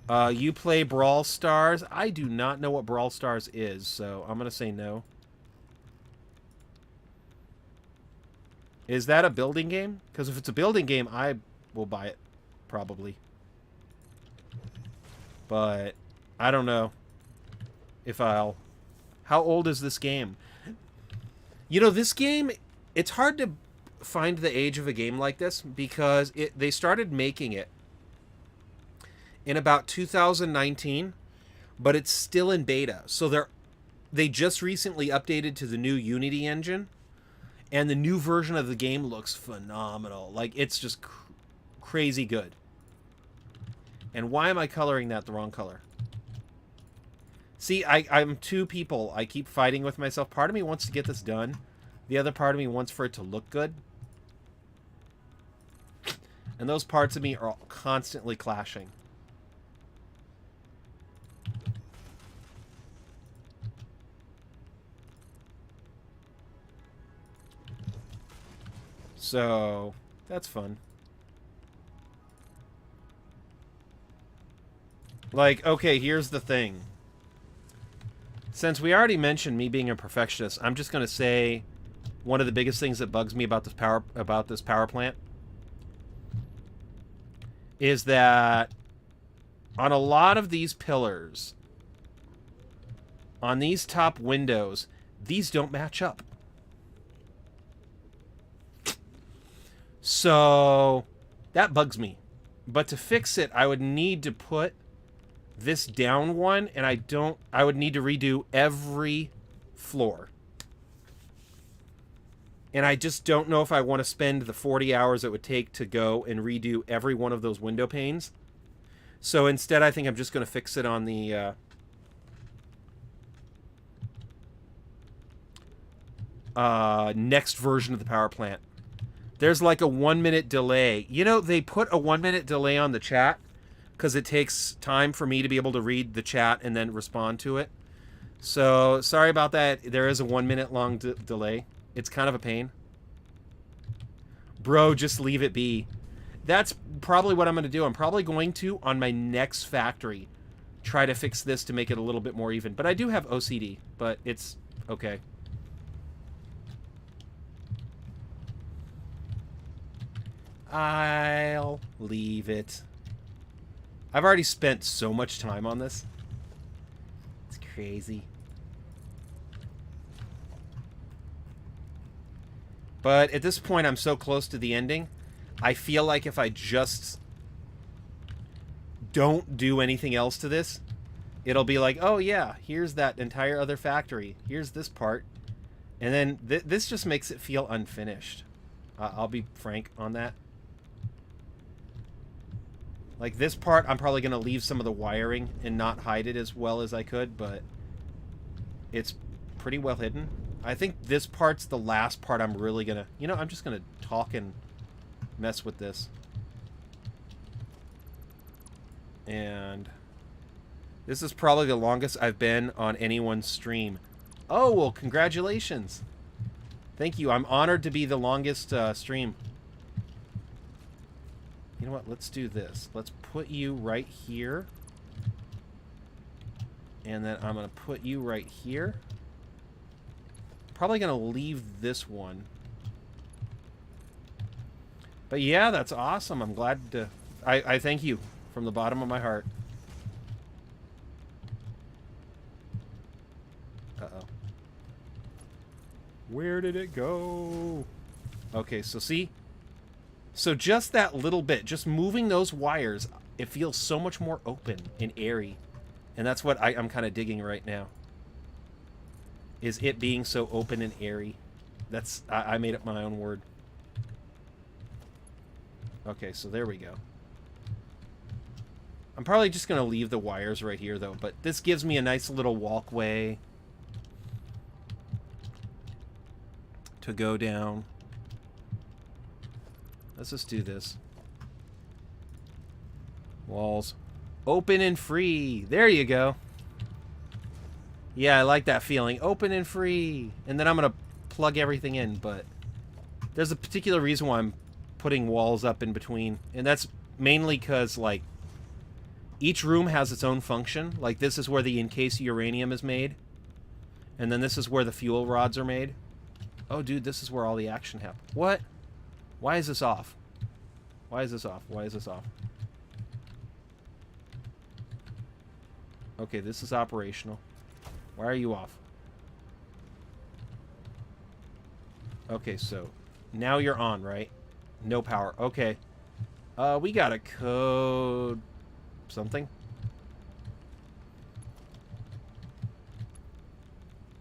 You play Brawl Stars? I do not know what Brawl Stars is, so I'm going to say no. Is that a building game? Because if it's a building game, I will buy it, probably. But I don't know if I'll... How old is this game? You know, this game, it's hard to find the age of a game like this, because they started making it in about 2019, but it's still in beta. So they just recently updated to the new Unity engine, and the new version of the game looks phenomenal. Like, it's just crazy good. And why am I coloring that the wrong color? See, I'm 2 people. I keep fighting with myself. Part of me wants to get this done. The other part of me wants for it to look good. And those parts of me are constantly clashing. So, that's fun. Like, okay, here's the thing. Since we already mentioned me being a perfectionist, I'm just going to say one of the biggest things that bugs me about this power plant is that on a lot of these pillars, on these top windows, these don't match up. So that bugs me. But to fix it, I would need to put this down one, and I would need to redo every floor. And I just don't know if I want to spend the 40 hours it would take to go and redo every one of those window panes. So instead, I think I'm just going to fix it on the next version of the power plant. There's like a 1 minute delay. You know, they put a 1 minute delay on the chat because it takes time for me to be able to read the chat and then respond to it. So sorry about that. There is a 1 minute long delay. It's kind of a pain. Bro, just leave it be. That's probably what I'm going to do. I'm probably going to, on my next factory, try to fix this to make it a little bit more even. But I do have OCD, but it's okay. I'll leave it. I've already spent so much time on this. It's crazy. But at this point, I'm so close to the ending. I feel like if I just don't do anything else to this, it'll be like, oh yeah, here's that entire other factory. Here's this part. And then this just makes it feel unfinished. I'll be frank on that. Like this part, I'm probably going to leave some of the wiring and not hide it as well as I could, but it's pretty well hidden. I think this part's the last part I'm really going to... You know, I'm just going to talk and mess with this. And this is probably the longest I've been on anyone's stream. Oh, well, congratulations. Thank you. I'm honored to be the longest stream. You know what? Let's do this. Let's put you right here. And then I'm going to put you right here. Probably going to leave this one. But yeah, that's awesome. I'm glad to... I thank you from the bottom of my heart. Uh-oh. Where did it go? Okay, so see? So just that little bit, just moving those wires, it feels so much more open and airy. And that's what I'm kind of digging right now. Is it being so open and airy. That's... I made up my own word. Okay, so there we go. I'm probably just going to leave the wires right here, though. But this gives me a nice little walkway to go down. Let's just do this. Walls. Open and free. There you go. Yeah, I like that feeling. Open and free. And then I'm going to plug everything in, but there's a particular reason why I'm putting walls up in between. And that's mainly because, like, each room has its own function. Like, this is where the encased uranium is made. And then this is where the fuel rods are made. Oh, dude, this is where all the action happens. What? Why is this off? Why is this off? Why is this off? Okay, this is operational. Why are you off? Okay, so now you're on, right? No power. Okay. We got a code... something.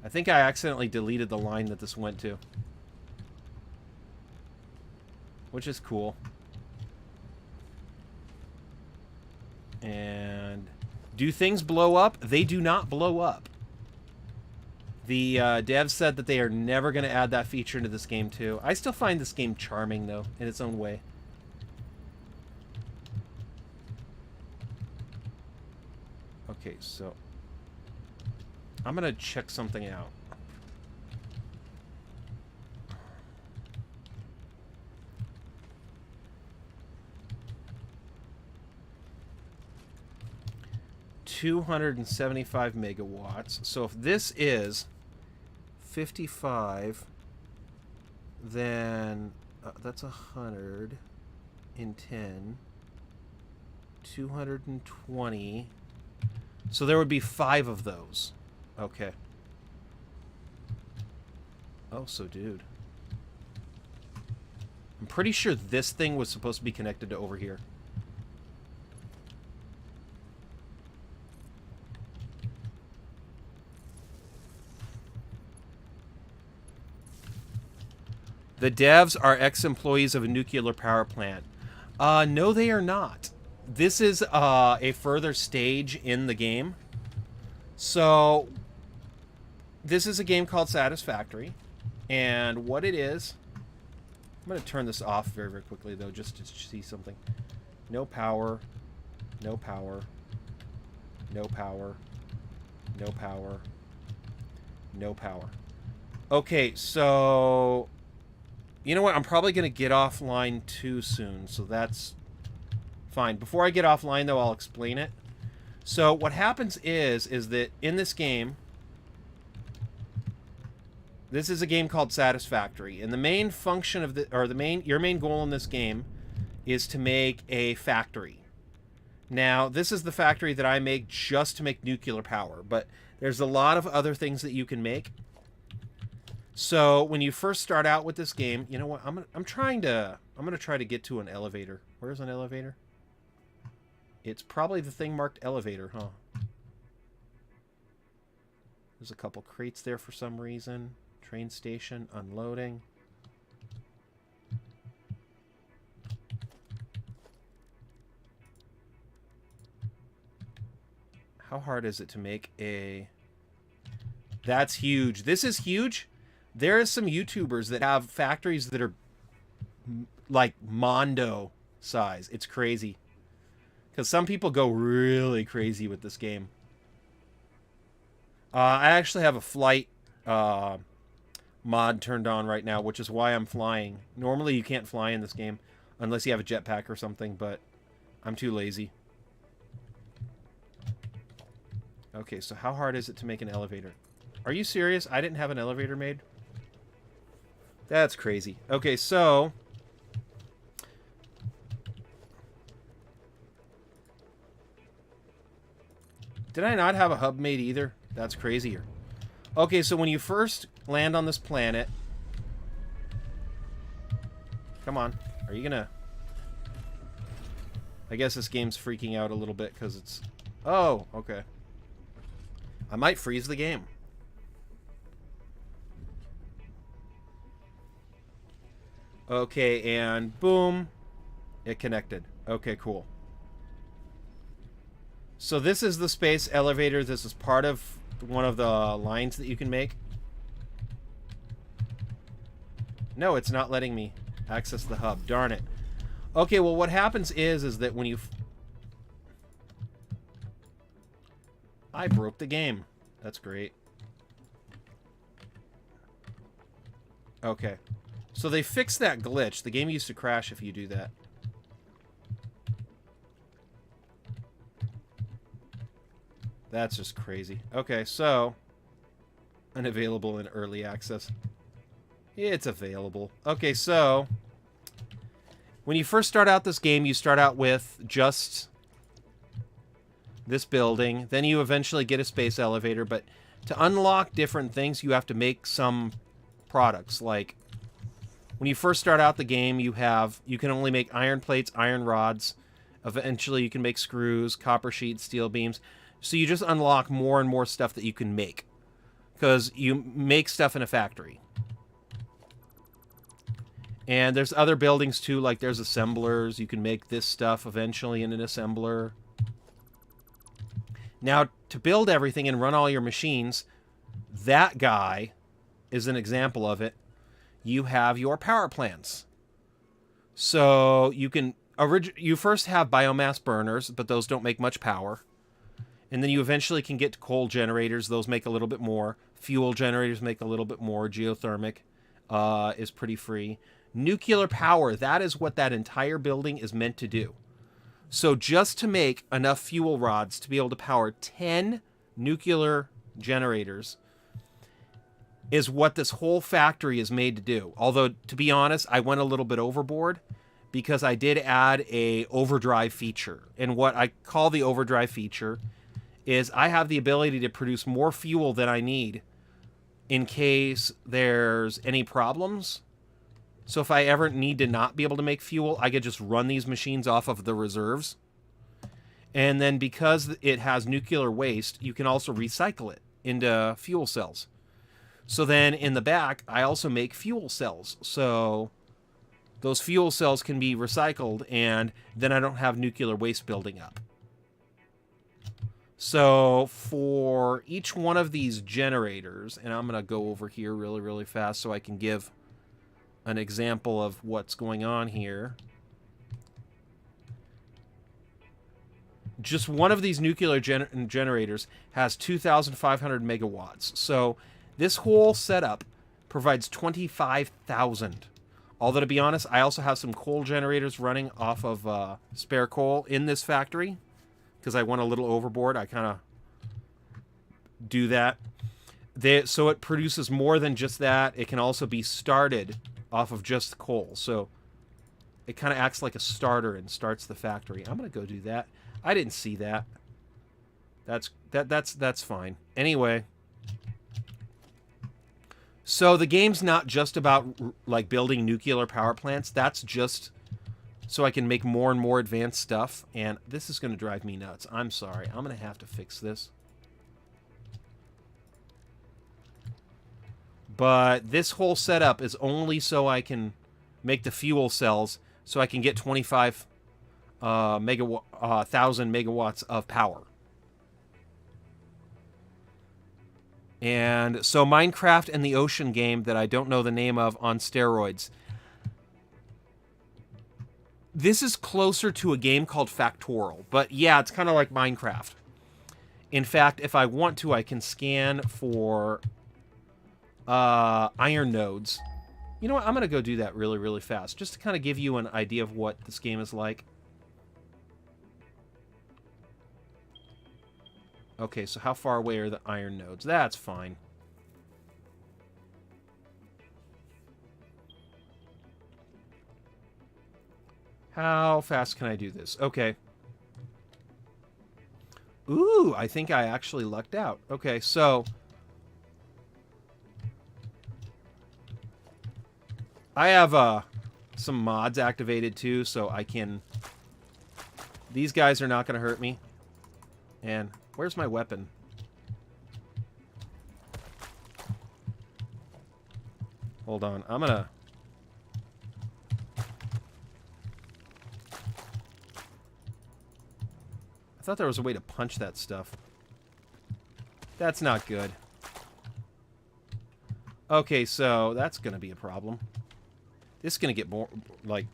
I think I accidentally deleted the line that this went to. Which is cool. And do things blow up? They do not blow up. The devs said that they are never going to add that feature into this game too. I still find this game charming though, in its own way. Okay, so I'm going to check something out. $275 megawatts. So if this is 55, then that's 110, 220. So there would be 5 of those. Okay. Oh, so dude. I'm pretty sure this thing was supposed to be connected to over here. The devs are ex-employees of a nuclear power plant. No, they are not. this is a further stage in the game. So this is a game called Satisfactory, and what it is, I'm going to turn this off very, very quickly, though, just to see something. No power, no power, no power, no power, no power. Okay, so you know what? I'm probably going to get offline too soon, so that's fine. Before I get offline, though, I'll explain it. So what happens is that in this game, this is a game called Satisfactory, and the main function of your main goal in this game is to make a factory. Now, this is the factory that I make just to make nuclear power, but there's a lot of other things that you can make. So when you first start out with this game, you know what? I'm gonna try to get to an elevator. Where's an elevator? It's probably the thing marked elevator, huh? There's a couple crates there for some reason. Train station, unloading. How hard is it to make a... That's huge. This is huge. There is some YouTubers that have factories that are like Mondo size. It's crazy. Because some people go really crazy with this game. I actually have a flight mod turned on right now, which is why I'm flying. Normally you can't fly in this game unless you have a jetpack or something, but I'm too lazy. Okay, so how hard is it to make an elevator? Are you serious? I didn't have an elevator made? That's crazy. Okay, so... Did I not have a hub made either? That's crazier. Okay, so when you first land on this planet... Come on. Are you gonna... I guess this game's freaking out a little bit because it's... Oh, okay. I might freeze the game. Okay, and boom. It connected. Okay, cool. So this is the space elevator. This is part of one of the lines that you can make. No, it's not letting me access the hub. Darn it. Okay, well, what happens is that when you... I broke the game. That's great. Okay. So they fixed that glitch. The game used to crash if you do that. That's just crazy. Okay, so... Unavailable in early access. It's available. Okay, so... When you first start out this game, you start out with just this building. Then you eventually get a space elevator, but to unlock different things, you have to make some products. Like, when you first start out the game, you can only make iron plates, iron rods. Eventually, you can make screws, copper sheets, steel beams. So you just unlock more and more stuff that you can make, because you make stuff in a factory. And there's other buildings too, like there's assemblers. You can make this stuff eventually in an assembler. Now, to build everything and run all your machines, that guy is an example of it. You have your power plants. So you can you first have biomass burners, but those don't make much power. And then you eventually can get to coal generators. Those make a little bit more. Fuel generators make a little bit more. Geothermic is pretty free. Nuclear power, that is what that entire building is meant to do. So just to make enough fuel rods to be able to power 10 nuclear generators is what this whole factory is made to do. Although, to be honest, I went a little bit overboard because I did add a overdrive feature. And what I call the overdrive feature is I have the ability to produce more fuel than I need in case there's any problems. So if I ever need to not be able to make fuel, I could just run these machines off of the reserves. And then because it has nuclear waste, you can also recycle it into fuel cells. So then in the back, I also make fuel cells. So those fuel cells can be recycled, and then I don't have nuclear waste building up. So for each one of these generators, and I'm going to go over here really, really fast so I can give an example of what's going on here. Just one of these nuclear generators has 2,500 megawatts. So this whole setup provides 25,000. Although, to be honest, I also have some coal generators running off of spare coal in this factory, because I went a little overboard. I kind of do that. So it produces more than just that. It can also be started off of just coal. So it kind of acts like a starter and starts the factory. I'm going to go do that. I didn't see that. That's fine. Anyway, so the game's not just about like building nuclear power plants. That's just so I can make more and more advanced stuff. And this is going to drive me nuts. I'm sorry. I'm going to have to fix this. But this whole setup is only so I can make the fuel cells so I can get 25,000 megawatts of power. And so Minecraft and the ocean game that I don't know the name of on steroids. This is closer to a game called Factorial, but yeah, it's kind of like Minecraft. In fact, if I want to, I can scan for iron nodes. You know what? I'm going to go do that really, really fast, just to kind of give you an idea of what this game is like. Okay, so how far away are the iron nodes? That's fine. How fast can I do this? Okay. Ooh, I think I actually lucked out. Okay, so I have some mods activated too, so I can... These guys are not going to hurt me. And where's my weapon? Hold on, I'm gonna... I thought there was a way to punch that stuff. That's not good. Okay, so that's gonna be a problem. This is gonna get more, like,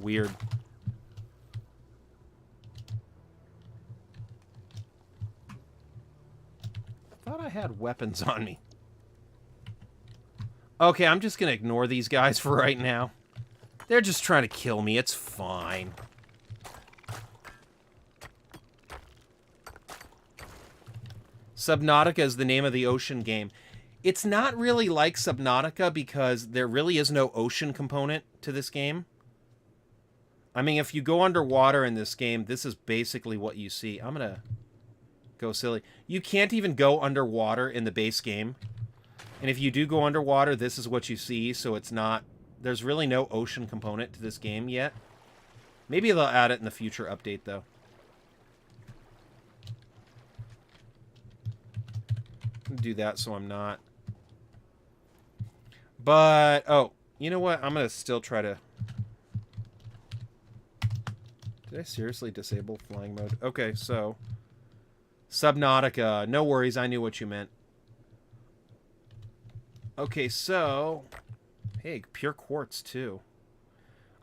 weird. Thought I had weapons on me. Okay, I'm just gonna ignore these guys for right now. They're just trying to kill me. It's fine. Subnautica is the name of the ocean game. It's not really like Subnautica because there really is no ocean component to this game. I mean, if you go underwater in this game, this is basically what you see. I'm gonna go silly. You can't even go underwater in the base game. And if you do go underwater, this is what you see, so it's not... There's really no ocean component to this game yet. Maybe they'll add it in the future update, though. Do that so I'm not. But, oh, you know what? I'm going to still try to... Did I seriously disable flying mode? Okay, so... Subnautica. No worries, I knew what you meant. Okay, so... Hey, pure quartz, too.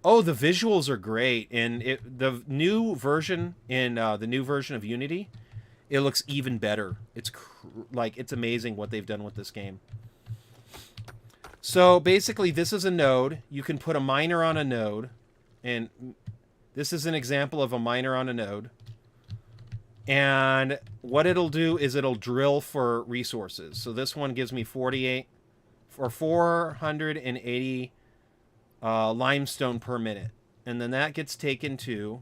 Oh, the visuals are great. And the new version, in the new version of Unity, it looks even better. It's it's amazing what they've done with this game. So, basically, this is a node. You can put a miner on a node. And this is an example of a miner on a node. And what it'll do is it'll drill for resources. So this one gives me 480 limestone per minute. And then that gets taken to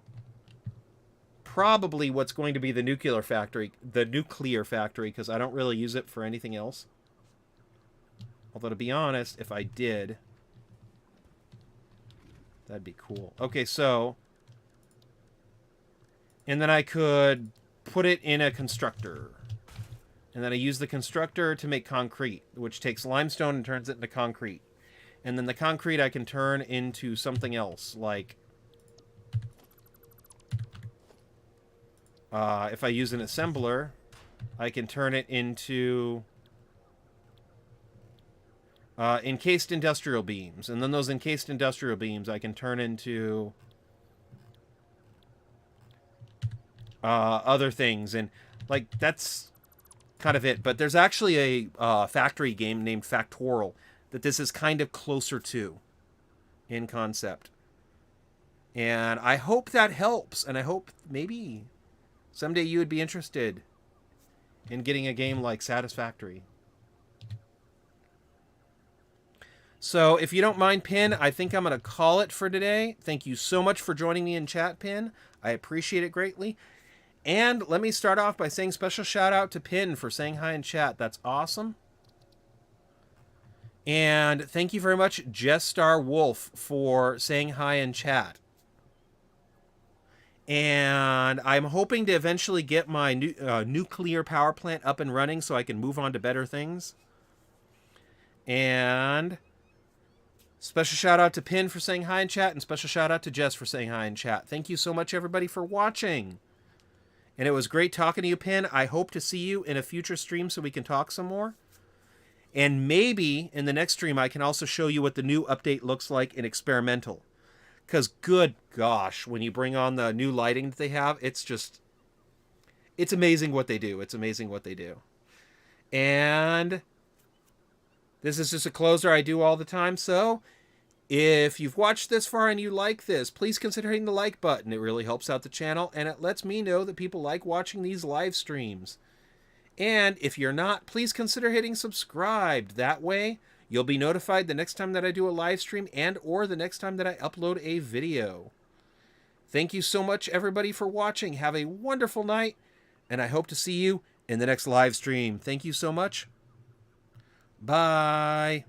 probably what's going to be the nuclear factory, because I don't really use it for anything else. Although, to be honest, if I did, that'd be cool. Okay, so... And then I could put it in a constructor. And then I use the constructor to make concrete, which takes limestone and turns it into concrete. And then the concrete I can turn into something else, like if I use an assembler, I can turn it into encased industrial beams. And then those encased industrial beams I can turn into other things. And, like, that's kind of it. But there's actually a factory game named Factorial that this is kind of closer to in concept. And I hope that helps. And I hope maybe someday you would be interested in getting a game like Satisfactory. So if you don't mind, Pin, I think I'm going to call it for today. Thank you so much for joining me in chat, Pin. I appreciate it greatly. And let me start off by saying special shout out to Pin for saying hi in chat. That's awesome. And thank you very much, Jess Star Wolf, for saying hi in chat. And I'm hoping to eventually get my nuclear power plant up and running so I can move on to better things. And special shout out to Pin for saying hi in chat, and special shout out to Jess for saying hi in chat. Thank you so much, everybody, for watching. And it was great talking to you, Pin. I hope to see you in a future stream so we can talk some more. And maybe in the next stream I can also show you what the new update looks like in experimental. Because good gosh, when you bring on the new lighting that they have, it's amazing what they do. It's amazing what they do. And this is just a closer I do all the time. So if you've watched this far and you like this, please consider hitting the like button. It really helps out the channel, and it lets me know that people like watching these live streams. And if you're not, please consider hitting subscribe. That way, you'll be notified the next time that I do a live stream and or the next time that I upload a video. Thank you so much, everybody, for watching. Have a wonderful night, and I hope to see you in the next live stream. Thank you so much. Bye.